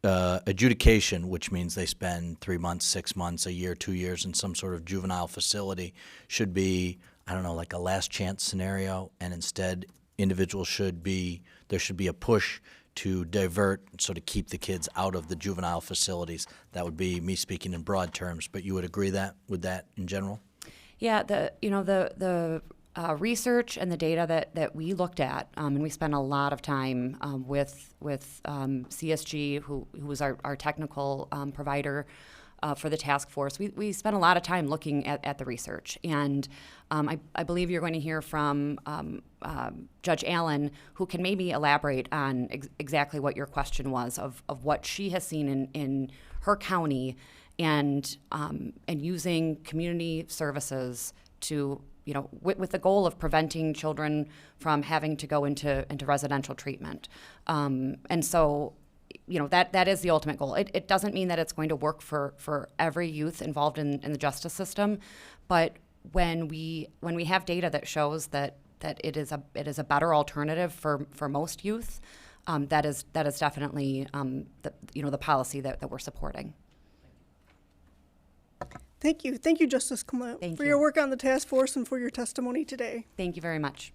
adjudication, which means they spend 3 months, 6 months, a year, 2 years in some sort of juvenile facility, should be, I don't know, like a last chance scenario, and instead individuals there should be a push to divert, so to keep the kids out of the juvenile facilities. That would be me speaking in broad terms, but you would agree with that in general? Yeah, the research and the data that we looked at, and we spent a lot of time with CSG, who was our technical provider for the task force. We spent a lot of time looking at the research, and I believe you're going to hear from Judge Allen, who can maybe elaborate on exactly what your question was of what she has seen in her county, and using community services to, with the goal of preventing children from having to go into residential treatment. And so, that is the ultimate goal. It doesn't mean that it's going to work for every youth involved in the justice system, but when we have data that shows that it is a better alternative for most youth, that is definitely the policy that we're supporting. Thank you. Thank you, Justice Clement, for your work on the task force and for your testimony today. Thank you very much.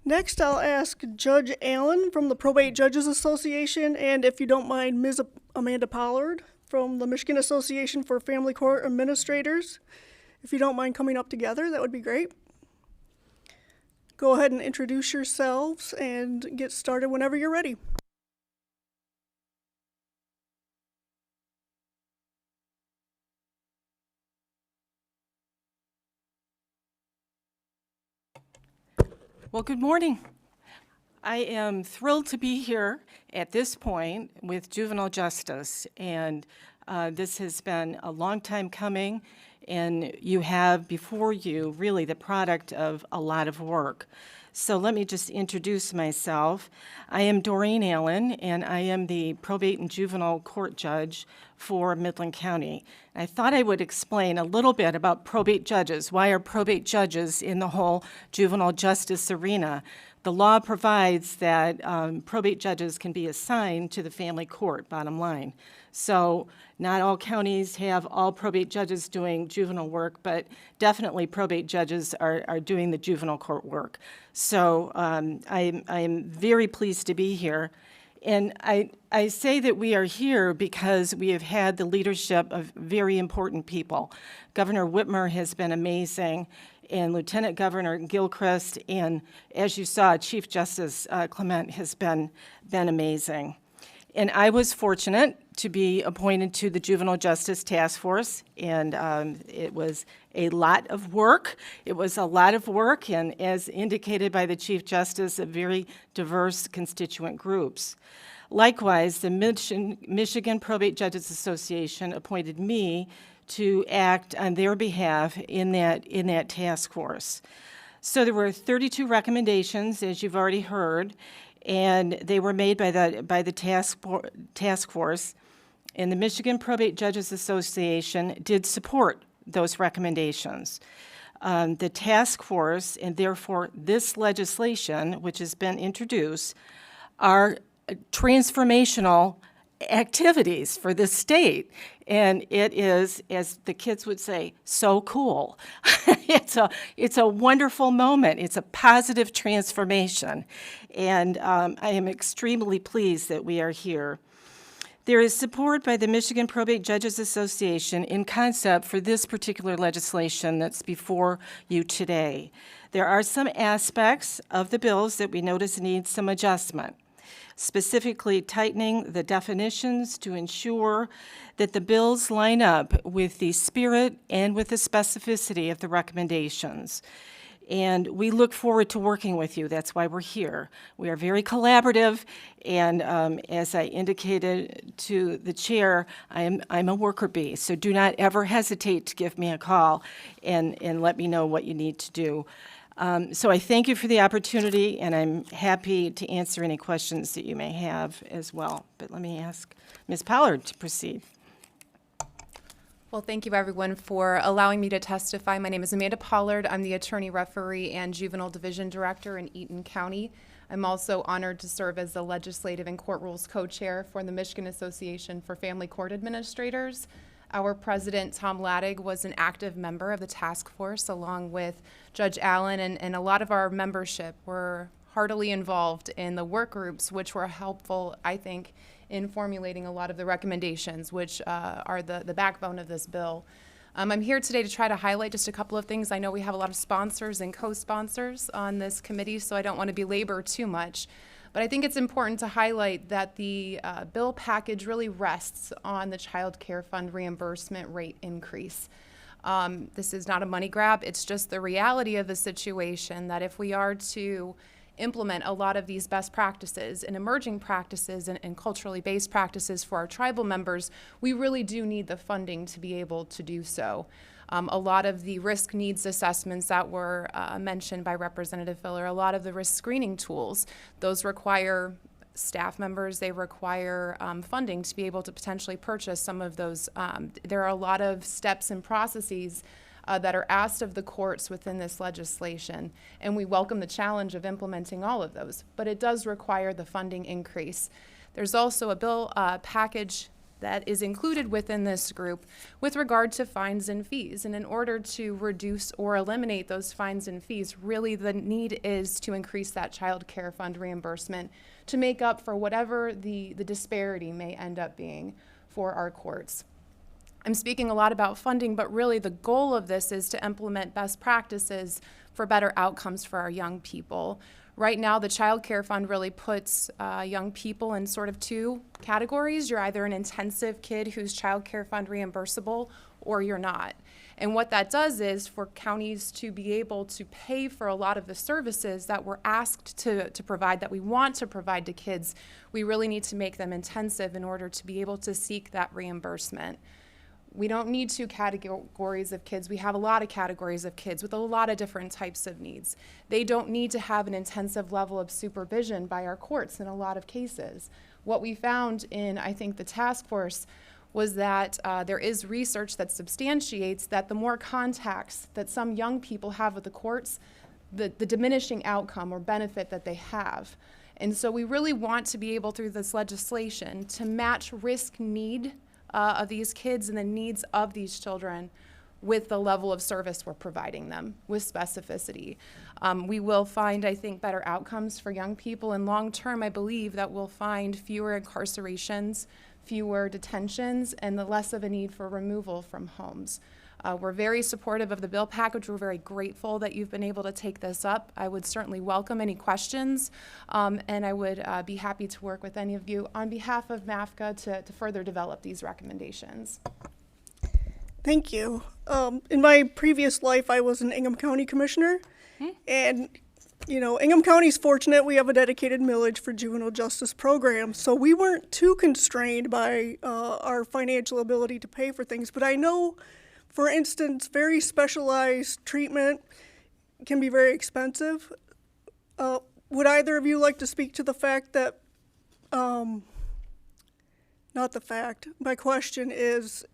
Next, I'll ask Judge Allen from the Probate Judges Association, and if you don't mind, Ms. Amanda Pollard from the Michigan Association for Family Court Administrators. If you don't mind coming up together, that would be great. Go ahead and introduce yourselves and get started whenever you're ready. Well, good morning. I am thrilled to be here at this point with juvenile justice, and this has been a long time coming, and you have before you really the product of a lot of work. So let me just introduce myself. I am Doreen Allen, and I am the probate and juvenile court judge for Midland County. I thought I would explain a little bit about probate judges. Why are probate judges in the whole juvenile justice arena? The law provides that probate judges can be assigned to the family court, bottom line. So not all counties have all probate judges doing juvenile work, but definitely probate judges are doing the juvenile court work. So I'm very pleased to be here. And I say that we are here because we have had the leadership of very important people. Governor Whitmer has been amazing, and Lieutenant Governor Gilchrist, and as you saw, Chief Justice Clement has been amazing. And I was fortunate to be appointed to the Juvenile Justice Task Force, and it was a lot of work. It was a lot of work, and as indicated by the Chief Justice, of very diverse constituent groups. Likewise, the Michigan Probate Judges Association appointed me to act on their behalf in that task force. So there were 32 recommendations, as you've already heard, and they were made by the task force. And the Michigan Probate Judges Association did support those recommendations. The task force, and therefore this legislation, which has been introduced, are transformational activities for the state. And it is, as the kids would say, so cool. It's a wonderful moment. It's a positive transformation. And I am extremely pleased that we are here. There is support by the Michigan Probate Judges Association in concept for this particular legislation that's before you today. There are some aspects of the bills that we notice need some adjustment, specifically tightening the definitions to ensure that the bills line up with the spirit and with the specificity of the recommendations. And we look forward to working with you. That's why we're here. We are very collaborative, and as I indicated to the chair, I'm a worker bee, so do not ever hesitate to give me a call and let me know what you need to do. So I thank you for the opportunity, and I'm happy to answer any questions that you may have as well. But let me ask Ms. Pollard to proceed. Well, thank you everyone for allowing me to testify. My name is Amanda Pollard. I'm the Attorney Referee and Juvenile Division Director in Eaton County. I'm also honored to serve as the Legislative and Court Rules Co-Chair for the Michigan Association for Family Court Administrators. Our president, Tom Lattig, was an active member of the task force along with Judge Allen, and a lot of our membership were heartily involved in the work groups, which were helpful, I think, in formulating a lot of the recommendations, which are the backbone of this bill. I'm here today to try to highlight just a couple of things. I know we have a lot of sponsors and co-sponsors on this committee, so I don't want to belabor too much. But I think it's important to highlight that the bill package really rests on the Child Care Fund reimbursement rate increase. This is not a money grab. It's just the reality of the situation that if we are to implement a lot of these best practices and emerging practices and culturally based practices for our tribal members, we really do need the funding to be able to do so. A lot of the risk needs assessments that were mentioned by Representative Filler, a lot of the risk screening tools, those require staff members, they require funding to be able to potentially purchase some of those. There are a lot of steps and processes that are asked of the courts within this legislation, and we welcome the challenge of implementing all of those, but it does require the funding increase. There's also a bill package that is included within this group with regard to fines and fees, and in order to reduce or eliminate those fines and fees, really the need is to increase that Child Care Fund reimbursement to make up for whatever the disparity may end up being for our courts. I'm speaking a lot about funding, but really the goal of this is to implement best practices for better outcomes for our young people. Right now, the Child Care Fund really puts young people in sort of two categories. You're either an intensive kid who's Child Care Fund reimbursable, or you're not. And what that does is for counties to be able to pay for a lot of the services that we're asked to provide, that we want to provide to kids, we really need to make them intensive in order to be able to seek that reimbursement. We don't need two categories of kids. We have a lot of categories of kids with a lot of different types of needs. They don't need to have an intensive level of supervision by our courts in a lot of cases. What we found in, I think, the task force was that there is research that substantiates that the more contacts that some young people have with the courts, the diminishing outcome or benefit that they have. And so we really want to be able, through this legislation, to match risk need of these kids and the needs of these children with the level of service we're providing them with specificity. We will find, I think, better outcomes for young people, and long term I believe that we'll find fewer incarcerations, fewer detentions, and the less of a need for removal from homes. We're very supportive of the bill package. We're very grateful that you've been able to take this up. I would certainly welcome any questions, and I would be happy to work with any of you on behalf of MAFCA to further develop these recommendations. Thank you. In my previous life, I was an Ingham County Commissioner, and you know, Ingham County's fortunate we have a dedicated millage for juvenile justice programs, so we weren't too constrained by our financial ability to pay for things. But I know, for instance, very specialized treatment can be very expensive. Would either of you like to speak to the fact that, not the fact, my question is,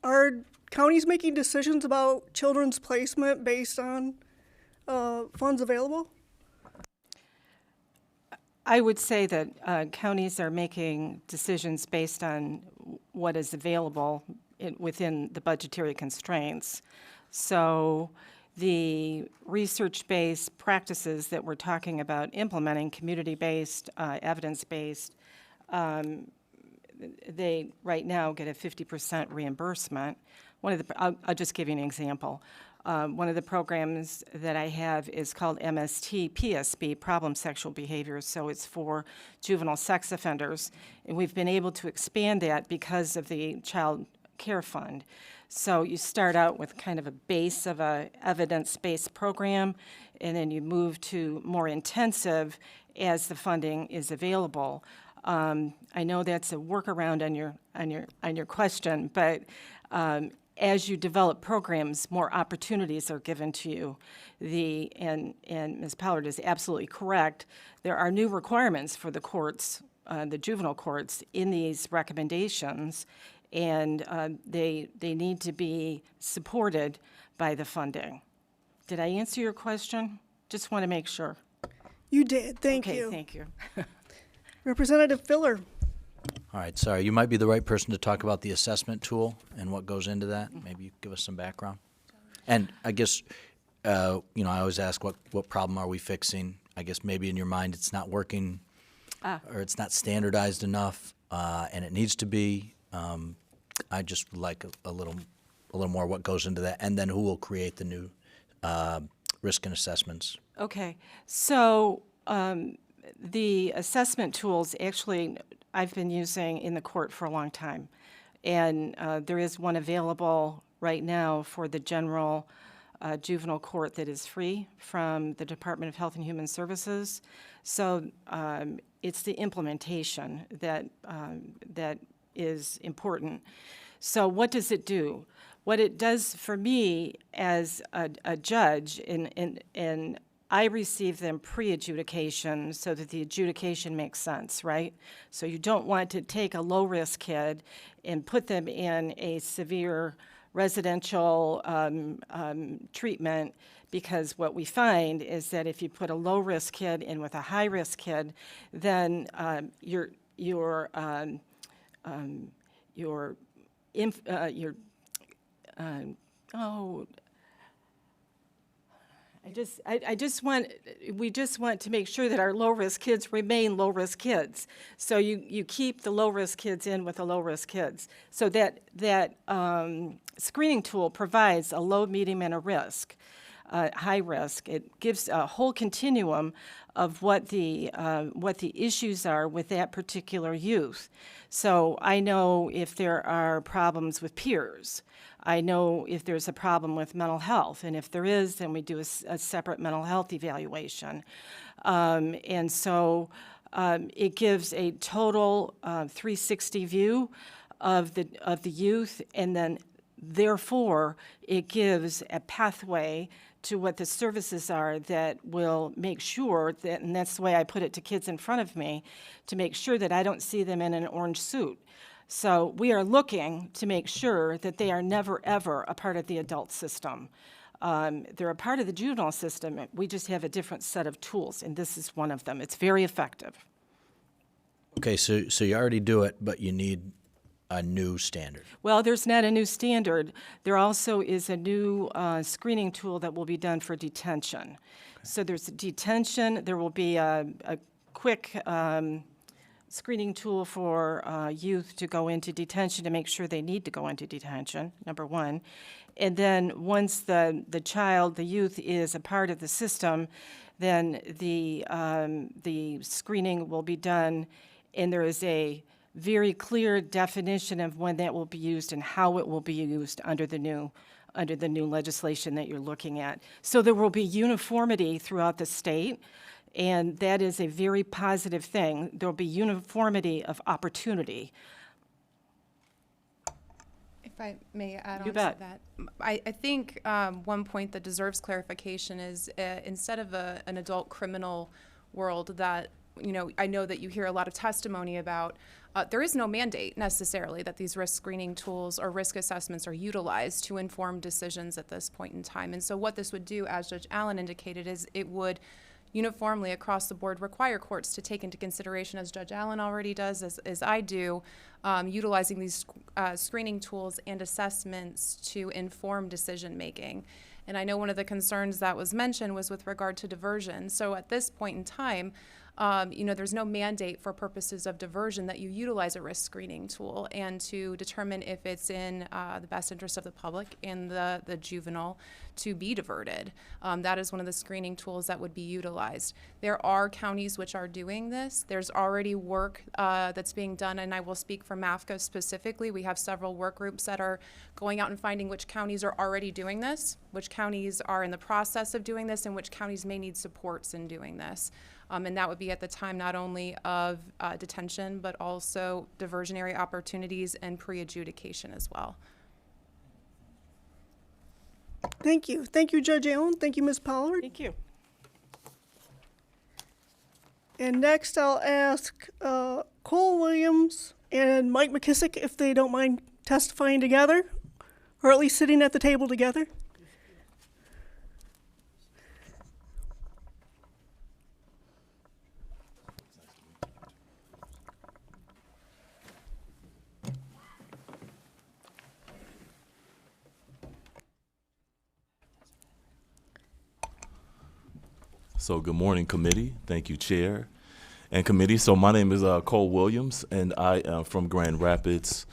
are counties making decisions about children's placement based on funds available? I would say that counties are making decisions based on what is available within the budgetary constraints. So the research-based practices that we're talking about implementing, community-based, evidence-based, they right now get a 50% reimbursement. I'll just give you an example. One of the programs that I have is called MST PSB, Problem Sexual Behaviors, so it's for juvenile sex offenders, and we've been able to expand that because of the Child Care Fund. So you start out with kind of a base of a evidence-based program, and then you move to more intensive as the funding is available. I know that's a workaround on your question, but as you develop programs, more opportunities are given to you. And Ms. Pollard is absolutely correct. There are new requirements for the courts, the juvenile courts, in these recommendations, and they need to be supported by the funding. Did I answer your question? Just want to make sure. You did. Thank you. Okay, thank you. Representative Filler. All right, sorry, you might be the right person to talk about the assessment tool and what goes into that. Maybe you could give us some background. And I guess, I always ask what problem are we fixing? I guess maybe in your mind it's not working or it's not standardized enough, and it needs to be. I just would like a little more what goes into that, and then who will create the new risk and assessments. Okay, so the assessment tools actually I've been using in the court for a long time, and there is one available right now for the general juvenile court that is free from the Department of Health and Human Services. So it's the implementation that is important. So what does it do? What it does for me as a judge, and I receive them pre-adjudication so that the adjudication makes sense, right? So you don't want to take a low-risk kid and put them in a severe residential treatment, because what we find is that if you put a low-risk kid in with a high-risk kid, then we just want to make sure that our low-risk kids remain low-risk kids. So you keep the low-risk kids in with the low-risk kids. So that screening tool provides a low, medium, and a risk, high risk. It gives a whole continuum of what the issues are with that particular youth. So I know if there are problems with peers. I know if there's a problem with mental health, and if there is, then we do a separate mental health evaluation. And so it gives a total 360 view of the youth, and then therefore it gives a pathway to what the services are that will make sure that, and that's the way I put it to kids in front of me, to make sure that I don't see them in an orange suit. So we are looking to make sure that they are never, ever a part of the adult system. They're a part of the juvenile system. We just have a different set of tools, and this is one of them. It's very effective. Okay, so you already do it, but you need a new standard. Well, there's not a new standard. There also is a new screening tool that will be done for detention. Okay. So there's detention. There will be a quick screening tool for youth to go into detention to make sure they need to go into detention, number one. And then once the child, the youth is a part of the system, then the screening will be done, and there is a very clear definition of when that will be used and how it will be used under the new legislation that you're looking at. So there will be uniformity throughout the state, and that is a very positive thing. There will be uniformity of opportunity. If I may add You on bet. to that. I think one point that deserves clarification is instead of an adult criminal world that, you know, I know that you hear a lot of testimony about, there is no mandate necessarily that these risk screening tools or risk assessments are utilized to inform decisions at this point in time. And so what this would do, as Judge Allen indicated, is it would uniformly across the board require courts to take into consideration, as Judge Allen already does, as I do, utilizing these screening tools and assessments to inform decision making. And I know one of the concerns that was mentioned was with regard to diversion. So at this point in time, you know, there's no mandate for purposes of diversion that you utilize a risk screening tool and to determine if it's in the best interest of the public and the juvenile to be diverted. That is one of the screening tools that would be utilized. There are counties which are doing this. There's already work that's being done, and I will speak for MAFCA specifically. We have several work groups that are going out and finding which counties are already doing this, which counties are in the process of doing this, and which counties may need supports in doing this. And that would be at the time not only of detention, but also diversionary opportunities and pre-adjudication as well. Thank you. Thank you, Judge Allen. Thank you, Ms. Pollard. Thank you. And next I'll ask Cole Williams and Mike McKissick if they don't mind testifying together, or at least sitting at the table together. So good morning, committee. Thank you, Chair and committee. So my name is Cole Williams, and I am from Grand Rapids.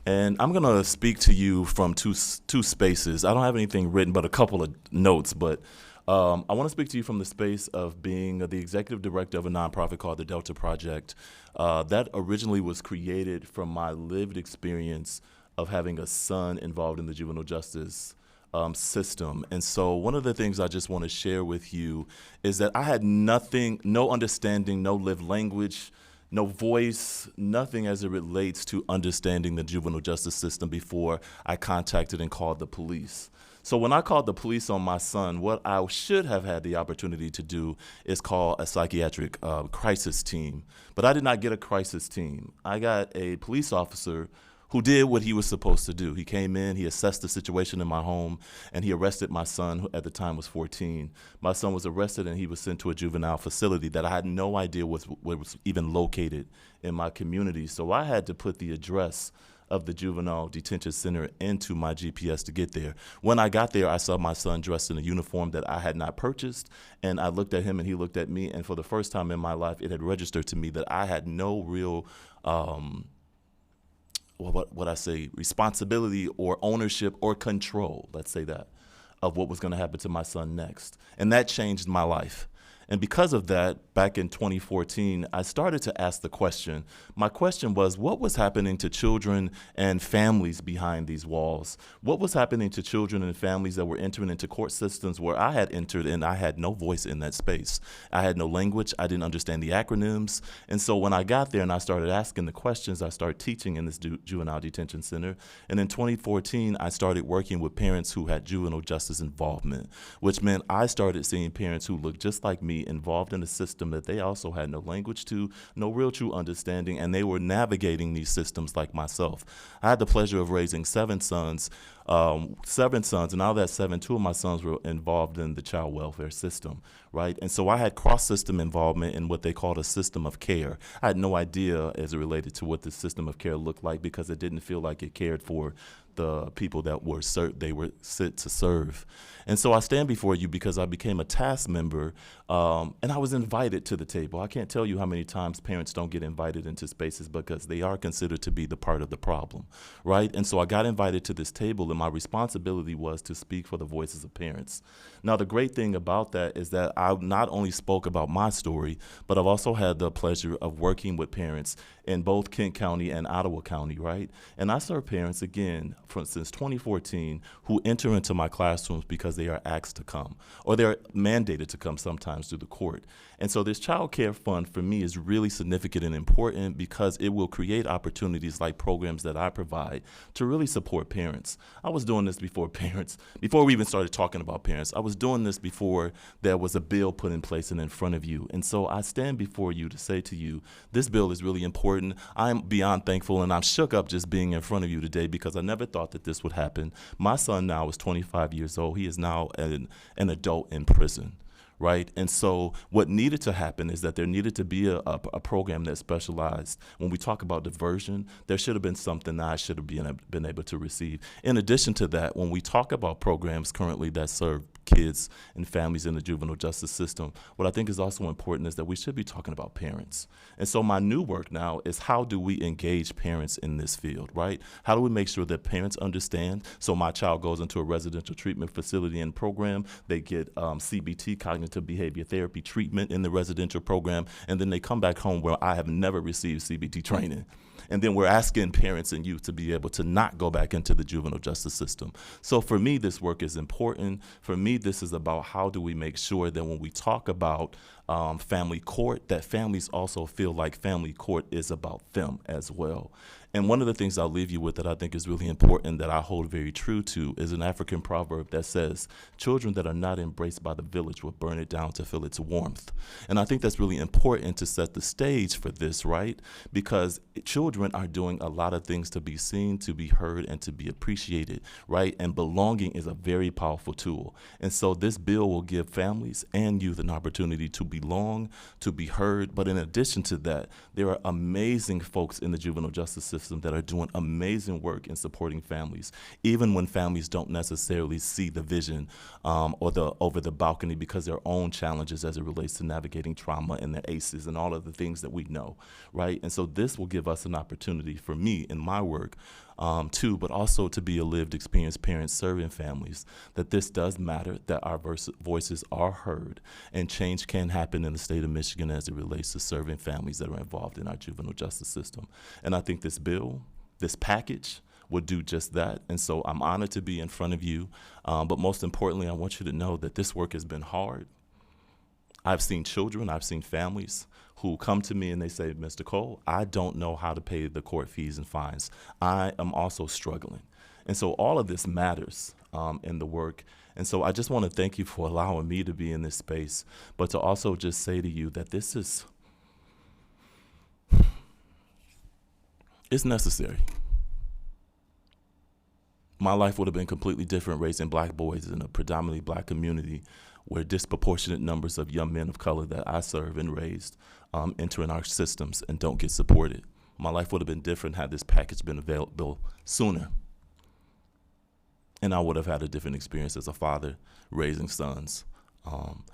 And I'm going to speak to you from two spaces. I don't have anything written but a couple of notes, but I want to speak to you from the space of being the executive director of a nonprofit called the Delta Project. That originally was created from my lived experience of having a son involved in the juvenile justice system. And so one of the things I just want to share with you is that I had nothing, no understanding, no lived language, no voice, nothing as it relates to understanding the juvenile justice system before I contacted and called the police. So when I called the police on my son, what I should have had the opportunity to do is call a psychiatric crisis team. But I did not get a crisis team. I got a police officer who did what he was supposed to do. He came in, he assessed the situation in my home, and he arrested my son, who at the time was 14. My son was arrested and he was sent to a juvenile facility that I had no idea was even located in my community. So I had to put the address of the juvenile detention center into my GPS to get there. When I got there, I saw my son dressed in a uniform that I had not purchased, and I looked at him and he looked at me, and for the first time in my life, it had registered to me that I had no real responsibility or ownership or control, let's say that, of what was going to happen to my son next. And that changed my life. And because of that, back in 2014, I started to ask the question. My question was, what was happening to children and families behind these walls? What was happening to children and families that were entering into court systems where I had entered and I had no voice in that space? I had no language. I didn't understand the acronyms. And so when I got there and I started asking the questions, I started teaching in this juvenile detention center. And in 2014, I started working with parents who had juvenile justice involvement, which meant I started seeing parents who looked just like me involved in a system that they also had no language to, no real true understanding, and they were navigating these systems like myself. I had the pleasure of raising seven sons, and out of that seven, two of my sons were involved in the child welfare system, right? And so I had cross-system involvement in what they called a system of care. I had no idea as it related to what the system of care looked like because it didn't feel like it cared for the people that were they were set to serve. And so I stand before you because I became a task member, and I was invited to the table. I can't tell you how many times parents don't get invited into spaces because they are considered to be the part of the problem, right? And so I got invited to this table, and my responsibility was to speak for the voices of parents. Now, the great thing about that is that I not only spoke about my story, but I've also had the pleasure of working with parents in both Kent County and Ottawa County, right? And I serve parents, again, since 2014, who enter into my classrooms because they are asked to come, or they're mandated to come sometimes through the court. And so this child care fund for me is really significant and important because it will create opportunities like programs that I provide to really support parents. I was doing this before we even started talking about parents. I was doing this before there was a bill put in place and in front of you. And so I stand before you to say to you, this bill is really important. I'm beyond thankful, and I'm shook up just being in front of you today because I never thought that this would happen. My son now is 25 years old. He is now an adult in prison, right? And so what needed to happen is that there needed to be a program that specialized. When we talk about diversion, there should have been something that I should have been able to receive. In addition to that, when we talk about programs currently that serve kids and families in the juvenile justice system, what I think is also important is that we should be talking about parents. And so my new work now is how do we engage parents in this field, right? How do we make sure that parents understand? So my child goes into a residential treatment facility and program, they get CBT, cognitive behavior therapy treatment in the residential program, and then they come back home where I have never received CBT training. And then we're asking parents and youth to be able to not go back into the juvenile justice system. So for me, this work is important. For me, this is about how do we make sure that when we talk about family court, that families also feel like family court is about them as well. And one of the things I'll leave you with that I think is really important that I hold very true to is an African proverb that says, children that are not embraced by the village will burn it down to feel its warmth. And I think that's really important to set the stage for this, right? Because children are doing a lot of things to be seen, to be heard, and to be appreciated, right? And belonging is a very powerful tool. And so this bill will give families and youth an opportunity to belong, to be heard. But in addition to that, there are amazing folks in the juvenile justice system that are doing amazing work in supporting families, even when families don't necessarily see the vision or over the balcony because their own challenges as it relates to navigating trauma and their ACEs and all of the things that we know, right? And so this will give us an opportunity for me in my work too, but also to be a lived experience parent serving families, that this does matter, that our voices are heard, and change can happen in the state of Michigan as it relates to serving families that are involved in our juvenile justice system. And I think this bill, this package, would do just that. And so I'm honored to be in front of you, but most importantly, I want you to know that this work has been hard. I've seen children, I've seen families who come to me and they say, Mr. Cole, I don't know how to pay the court fees and fines. I am also struggling. And so all of this matters in the work. And so I just want to thank you for allowing me to be in this space, but to also just say to you that this is, it's necessary. My life would have been completely different raising black boys in a predominantly black community where disproportionate numbers of young men of color that I serve and raised enter in our systems and don't get supported. My life would have been different had this package been available sooner. And I would have had a different experience as a father raising sons.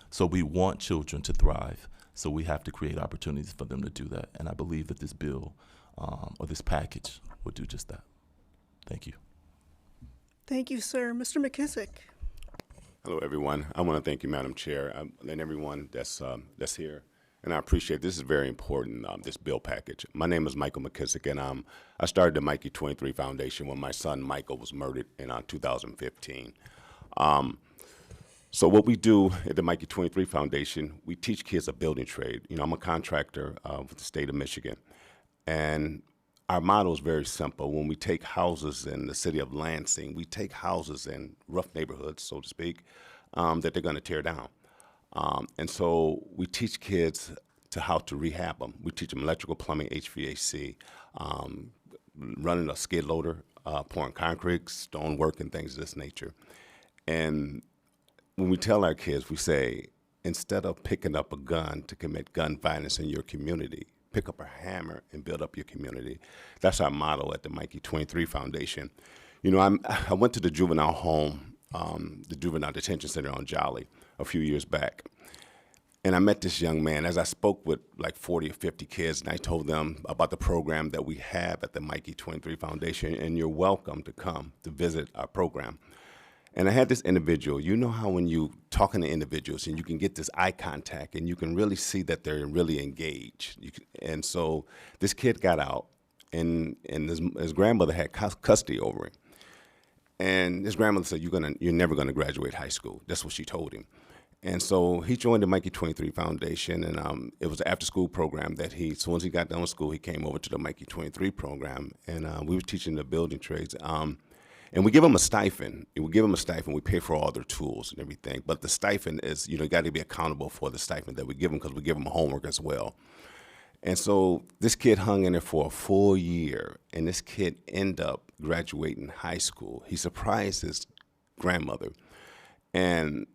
So we want children to thrive. So we have to create opportunities for them to do that. And I believe that this bill or this package would do just that. Thank you. Thank you, sir. Mr. McKissick. Hello, everyone. I want to thank you, Madam Chair, and everyone that's here. And I appreciate this is very important, this bill package. My name is Michael McKissick, and I started the Mikey 23 Foundation when my son Michael was murdered in 2015. So what we do at the Mikey 23 Foundation, we teach kids a building trade. You know, I'm a contractor with the state of Michigan, and our motto is very simple. When we take houses in the city of Lansing, we take houses in rough neighborhoods, so to speak, that they're going to tear down. And so we teach kids to how to rehab them. We teach them electrical, plumbing, HVAC, running a skid loader, pouring concrete, stone work, and things of this nature. And when we tell our kids, we say, instead of picking up a gun to commit gun violence in your community, pick up a hammer and build up your community. That's our motto at the Mikey 23 Foundation. You know, I went to the juvenile home, the juvenile detention center on Jolly a few years back. And I met this young man as I spoke with like 40 or 50 kids, and I told them about the program that we have at the Mikey 23 Foundation, and you're welcome to come to visit our program. And I had this individual, you know how when you talking to individuals and you can get this eye contact and you can really see that they're really engaged. And so this kid got out, and his grandmother had custody over him. And his grandmother said, you're never gonna graduate high school. That's what she told him. And so he joined the Mikey 23 Foundation, and it was an after-school program that so once he got done with school, he came over to the Mikey 23 program, and we were teaching the building trades. And we give them a stipend. We pay for all their tools and everything. But the stipend is, you got to be accountable for the stipend that we give them because we give them homework as well. And so this kid hung in there for a full year, and this kid ended up graduating high school. He surprised his grandmother. And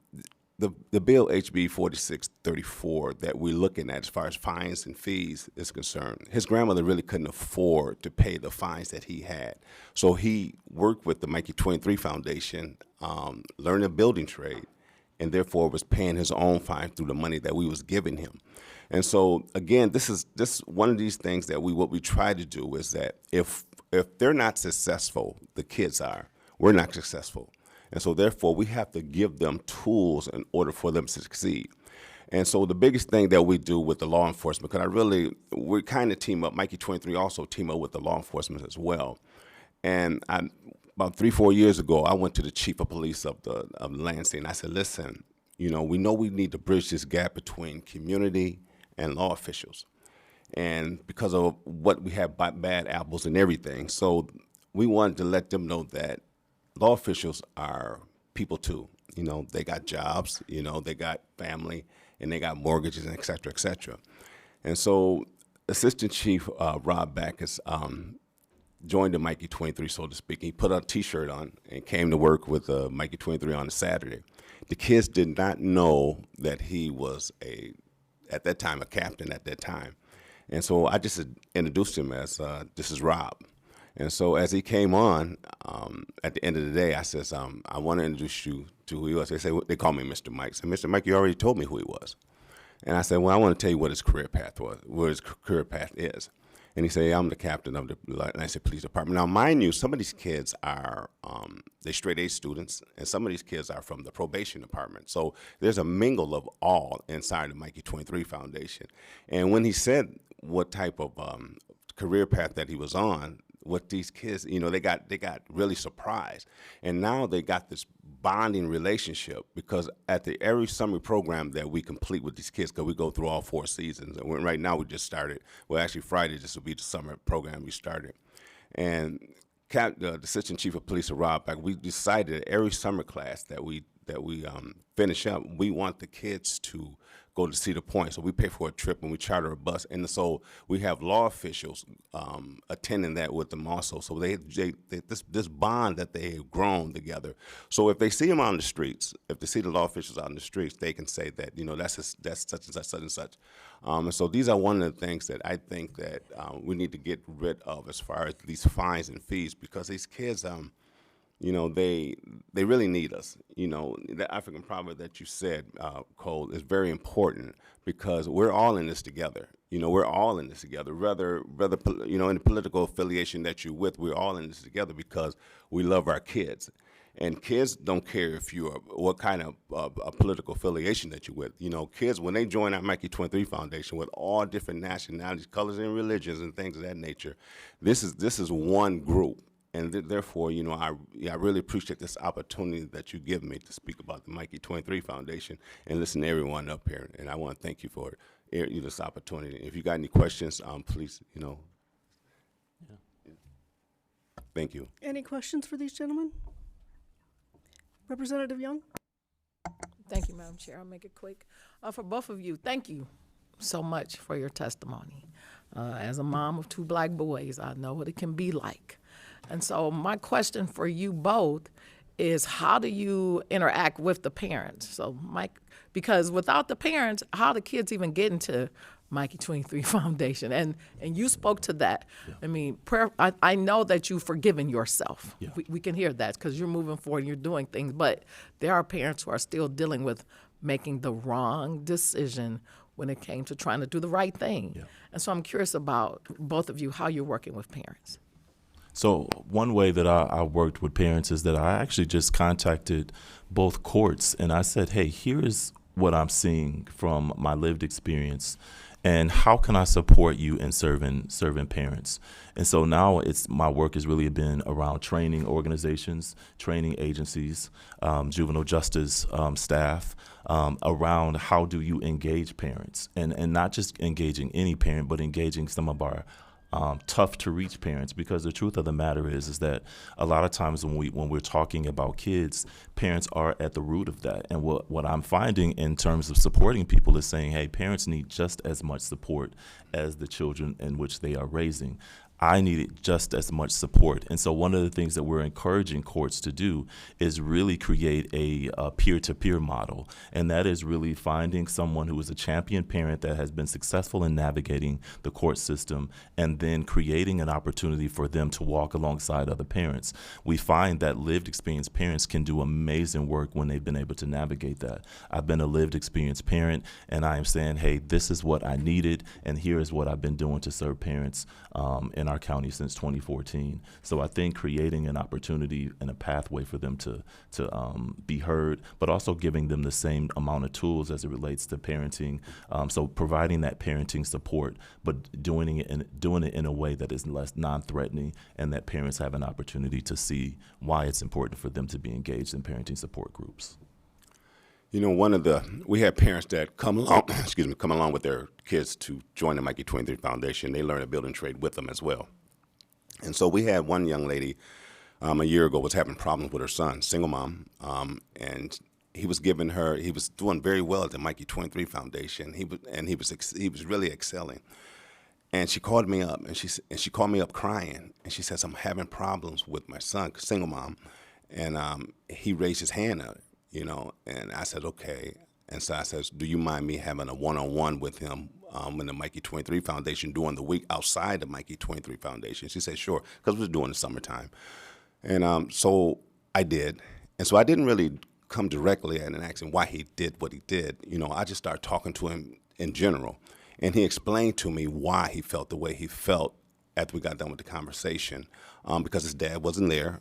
the bill HB 4634 that we're looking at as far as fines and fees is concerned, his grandmother really couldn't afford to pay the fines that he had. So he worked with the Mikey 23 Foundation, learned a building trade, and therefore was paying his own fine through the money that we was giving him. And so again, this is one of these things that what we try to do is that if they're not successful, the kids are, we're not successful. And so therefore, we have to give them tools in order for them to succeed. And so the biggest thing that we do with the law enforcement, because we kind of team up, Mikey 23 also team up with the law enforcement as well. And about 3-4 years ago, I went to the chief of police of Lansing, and I said, listen, we know we need to bridge this gap between community and law officials. And because of what we have bad apples and everything. So we wanted to let them know that law officials are people too. They got jobs, they got family, and they got mortgages, and et cetera, et cetera. And so Assistant Chief Rob Backus joined the Mikey 23, so to speak. He put a T-shirt on and came to work with Mikey 23 on a Saturday. The kids did not know that he was at that time, a captain at that time. And so I just introduced him as, this is Rob. And so as he came on, at the end of the day, I says, I want to introduce you to who he was. They call me Mr. Mike. I said, Mr. Mike, you already told me who he was. And I said, well, I want to tell you what his career path was, what his career path is. And he said, I'm the captain of the, and I said, police department. Now, mind you, some of these kids are, they straight A students, and some of these kids are from the probation department. So there's a mingle of all inside the Mikey 23 Foundation. And when he said what type of career path that he was on, what these kids, they got really surprised. And now they got this bonding relationship because at every summer program that we complete with these kids, because we go through all 4 seasons. And right now we just started, well, actually Friday, this will be the summer program we started. And the Assistant Chief of Police, Rob Back, we decided every summer class that we finish up, we want the kids to go to Cedar Point. So we pay for a trip and we charter a bus. And so we have law officials attending that with them also. So this bond that they have grown together. So if they see them on the streets, if they see the law officials on the streets, they can say that, that's such and such, such and such. And so these are one of the things that I think that we need to get rid of as far as these fines and fees, because these kids, they really need us. The African proverb that you said, Cole, is very important because we're all in this together. We're all in this together. Whether in the political affiliation that you're with, we're all in this together because we love our kids. And kids don't care what kind of political affiliation that you're with. Kids, when they join our Mikey 23 Foundation with all different nationalities, colors, and religions and things of that nature, this is one group. And therefore, I really appreciate this opportunity that you give me to speak about the Mikey 23 Foundation and listen to everyone up here. And I want to thank you for this opportunity. If you got any questions, please, Thank you. Any questions for these gentlemen? Representative Young? Thank you, Madam Chair. I'll make it quick. For both of you, thank you so much for your testimony. As a mom of 2 black boys, I know what it can be like. And so my question for you both is how do you interact with the parents? So Mike, because without the parents, how do kids even get into Mikey 23 Foundation? And you spoke to that. Yeah. I mean, I know that you've forgiven yourself. Yeah. We can hear that because you're moving forward and you're doing things, but there are parents who are still dealing with making the wrong decision when it came to trying to do the right thing. Yeah. And so I'm curious about both of you, how you're working with parents. So one way that I worked with parents is that I actually just contacted both courts and I said, hey, here's what I'm seeing from my lived experience, and how can I support you in serving parents? And so now my work has really been around training organizations, training agencies, juvenile justice staff, around how do you engage parents, and not just engaging any parent, but engaging some of our tough to reach parents, because the truth of the matter is that a lot of times when we're talking about kids, parents are at the root of that. And what I'm finding in terms of supporting people is saying, hey, parents need just as much support as the children in which they are raising. I needed just as much support. And so one of the things that we're encouraging courts to do is really create a peer-to-peer model. And that is really finding someone who is a champion parent that has been successful in navigating the court system, and then creating an opportunity for them to walk alongside other parents. We find that lived experience parents can do amazing work when they've been able to navigate that. I've been a lived experience parent, and I am saying, hey, this is what I needed, and here is what I've been doing to serve parents in our county since 2014. So I think creating an opportunity and a pathway for them to be heard, but also giving them the same amount of tools as it relates to parenting. So providing that parenting support, but doing it in a way that is less non-threatening, and that parents have an opportunity to see why it's important for them to be engaged in parenting support groups. You know, we have parents that come along with their kids to join the Mikey 23 Foundation. They learn a building trade with them as well. And so we had one young lady a year ago was having problems with her son, single mom, and he was doing very well at the Mikey 23 Foundation. He was really excelling. And she called me up, and she called me up crying, and she says, I'm having problems with my son, single mom, and he raised his hand up. You know, and I said, okay. And so I said, do you mind me having a one-on-one with him in the Mikey 23 Foundation during the week outside the Mikey 23 Foundation? She said, sure, because it was during the summertime. And so I did. And so I didn't really come directly at and ask him why he did what he did. You know, I just started talking to him in general. And he explained to me why he felt the way he felt after we got done with the conversation, because his dad wasn't there.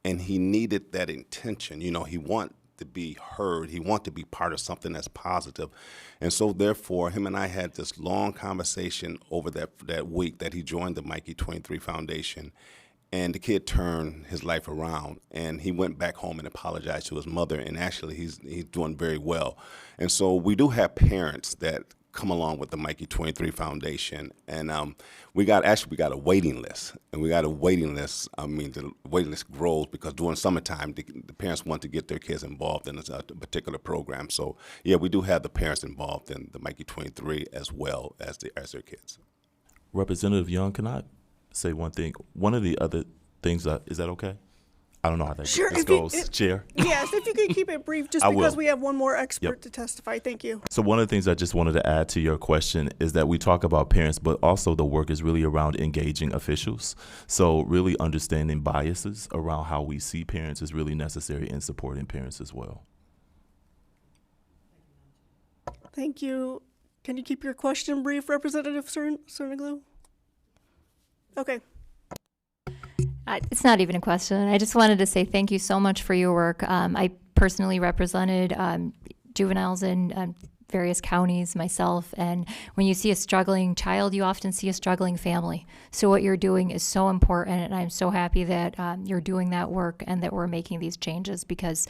And he needed that intention. You know, he wanted to be heard. He wanted to be part of something that's positive. And so, therefore, him and I had this long conversation over that week that he joined the Mikey 23 Foundation. And the kid turned his life around, and he went back home and apologized to his mother. And actually, he's doing very well. And so we do have parents that come along with the Mikey 23 Foundation, and we got a waiting list, and we got a waiting list. I mean, the waiting list grows because during summertime, the parents want to get their kids involved in a particular program. So yeah, we do have the parents involved in the Mikey 23 as well as their kids. Representative Young, can I say one thing? One of the other things, is that okay? I don't know how that goes. Chair? Yes, if you could keep it brief, just because we have one more expert to testify. Thank you. So one of the things I just wanted to add to your question is that we talk about parents, but also the work is really around engaging officials. So really understanding biases around how we see parents is really necessary in supporting parents as well. Thank you. Can you keep your question brief, Representative Cerniglu? Okay. It's not even a question. I just wanted to say thank you so much for your work. I personally represented juveniles in various counties myself, and when you see a struggling child, you often see a struggling family. So what you're doing is so important, and I'm so happy that you're doing that work and that we're making these changes, because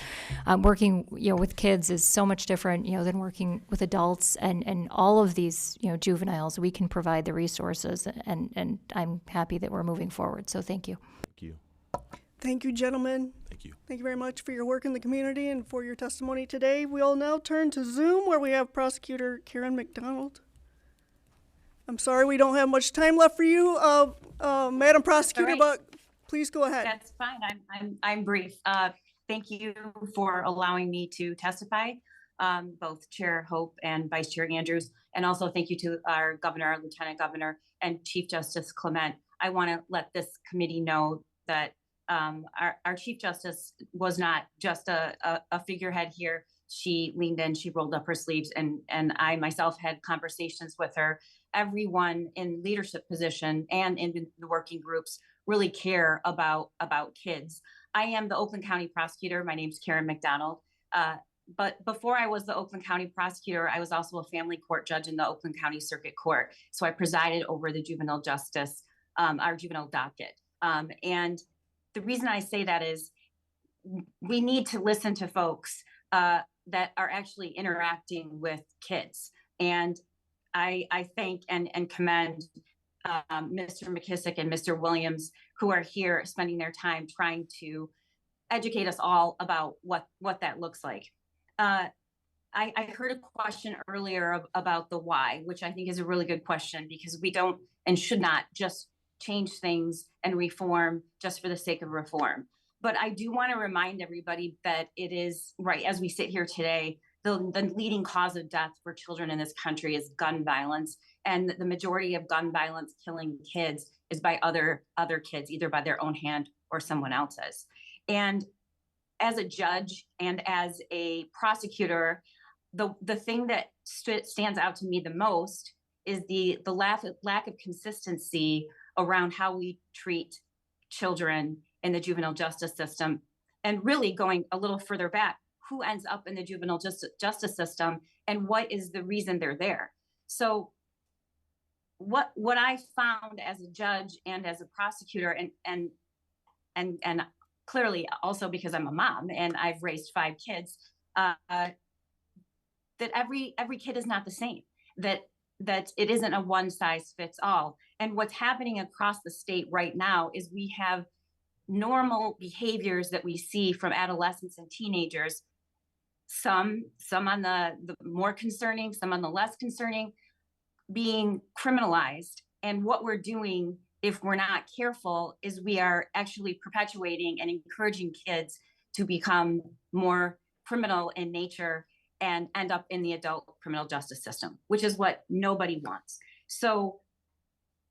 working with kids is so much different than working with adults, and all of these juveniles, we can provide the resources, and I'm happy that we're moving forward. So thank you. Thank you, gentlemen. Thank you. Thank you very much for your work in the community and for your testimony today. We'll now turn to Zoom, where we have Prosecutor Karen McDonald. I'm sorry we don't have much time left for you, Madam Prosecutor, but Please go ahead. That's fine. I'm brief. Thank you for allowing me to testify, both Chair Hope and Vice Chair Andrews, and also thank you to our governor, our lieutenant governor, and Chief Justice Clement. I want to let this committee know that our Chief Justice was not just a figurehead here. She leaned in, she rolled up her sleeves, and I myself had conversations with her. Everyone in leadership position and in the working groups really care about kids. I am the Oakland County prosecutor. My name's Karen McDonald. But before I was the Oakland County prosecutor, I was also a family court judge in the Oakland County Circuit Court. So I presided over the juvenile justice, our juvenile docket. And the reason I say that is we need to listen to folks that are actually interacting with kids. And I thank and commend Mr. McKissick and Mr. Williams, who are here spending their time trying to educate us all about what that looks like. I heard a question earlier about the why, which I think is a really good question, because we don't and should not just change things and reform just for the sake of reform. But I do want to remind everybody that it is right as we sit here today, the leading cause of death for children in this country is gun violence. And the majority of gun violence killing kids is by other kids, either by their own hand or someone else's. And as a judge and as a prosecutor, the thing that stands out to me the most is the lack of consistency around how we treat children in the juvenile justice system. And really going a little further back, who ends up in the juvenile justice system and what is the reason they're there? So what I found as a judge and as a prosecutor and clearly also because I'm a mom and I've raised 5 kids, that every kid is not the same, that it isn't a one size fits all. And what's happening across the state right now is we have normal behaviors that we see from adolescents and teenagers, some on the more concerning, some on the less concerning, being criminalized. And what we're doing, if we're not careful, is we are actually perpetuating and encouraging kids to become more criminal in nature and end up in the adult criminal justice system, which is what nobody wants. So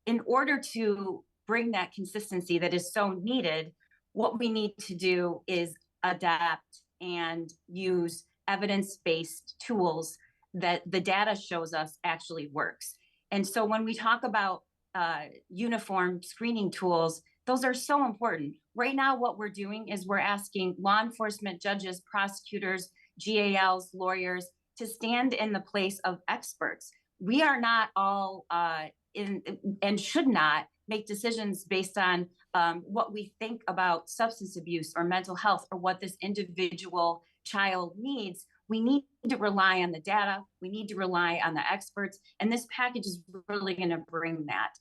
in order to bring that consistency that is so needed, what we need to do is adapt and use evidence-based tools that the data shows us actually works. And so when we talk about uniform screening tools, those are so important. Right now, what we're doing is we're asking law enforcement judges, prosecutors, GALs, lawyers to stand in the place of experts. We are not all and should not make decisions based on what we think about substance abuse or mental health or what this individual child needs. We need to rely on the data. We need to rely on the experts. And this package is really going to bring that.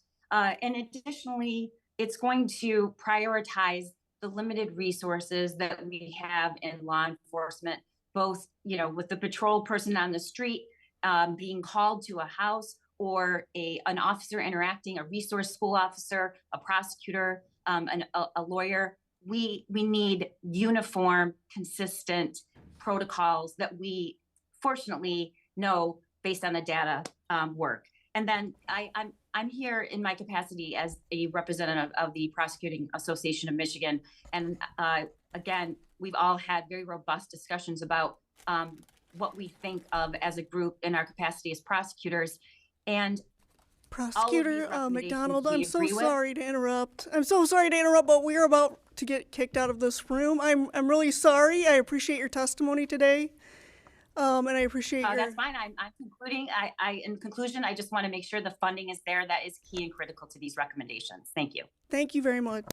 And additionally, it's going to prioritize the limited resources that we have in law enforcement, both, with the patrol person on the street being called to a house, or an officer interacting, a resource school officer, a prosecutor, a lawyer. We need uniform, consistent protocols that we fortunately know based on the data work. And then I'm here in my capacity as a representative of the Prosecuting Association of Michigan. And again, we've all had very robust discussions about what we think of as a group in our capacity as prosecutors. And Prosecutor McDonald, I'm so sorry to interrupt. But we're about to get kicked out of this room. I'm really sorry. I appreciate your testimony today. And I appreciate your... That's fine. I'm concluding. In conclusion, I just want to make sure the funding is there. That is key and critical to these recommendations. Thank you. Thank you very much.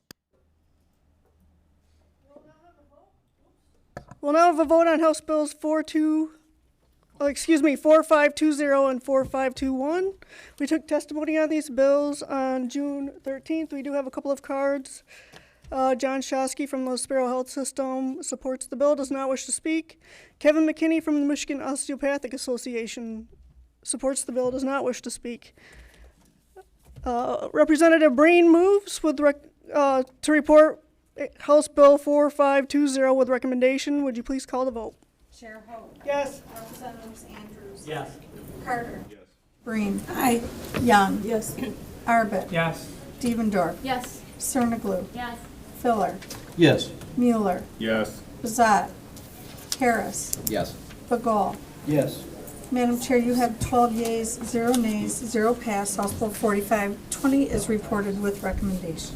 We'll now have a vote on House Bills 4520 and 4521. We took testimony on these bills on June 13th. We do have a couple of cards. John Shosky from the Sparrow Health System supports the bill, does not wish to speak. Kevin McKinney from the Michigan Osteopathic Association supports the bill, does not wish to speak. Representative Breen moves with to report House Bill 4520 with recommendation. Would you please call the vote? Chair Hope. Yes. Representatives Andrews. Yes. Carter. Yes. Breen. Aye. Young. Yes. Arbit. Yes. Devendorf. Yes. Cerniglu. Yes. Filler. Yes. Mueller. Yes. Bazat. Harris. Yes. Bagul. Yes. Madam Chair, you have 12 yeas, 0 nays, 0 pass. House Bill 4520 is reported with recommendation.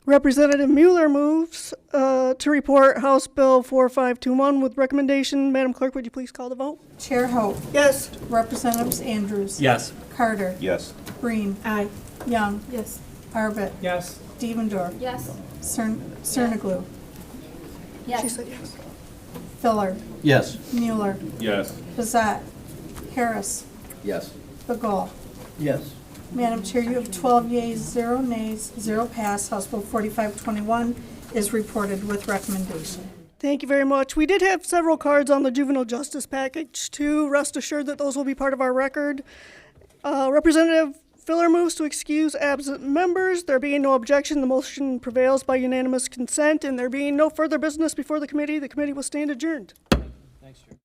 Representative Mueller moves to report House Bill 4521 with recommendation. Madam Clerk, would you please call the vote? Chair Hope. Yes. Representatives Andrews. Yes. Carter. Yes. Breen. Aye. Young. Yes. Arbit. Yes. Devendorf. Yes. Cerniglu. She Yes. said yes. Filler. Yes. Mueller. Yes. Bazat. Harris. Yes. Bagul. Yes. Madam Chair, you have 12 yeas, 0 nays, 0 pass. House Bill 4521 is reported with recommendation. Thank you very much. We did have several cards on the juvenile justice package too. Rest assured that those will be part of our record. Representative Filler moves to excuse absent members. There being no objection, the motion prevails by unanimous consent, and there being no further business before the committee will stand adjourned. Thanks, Chair.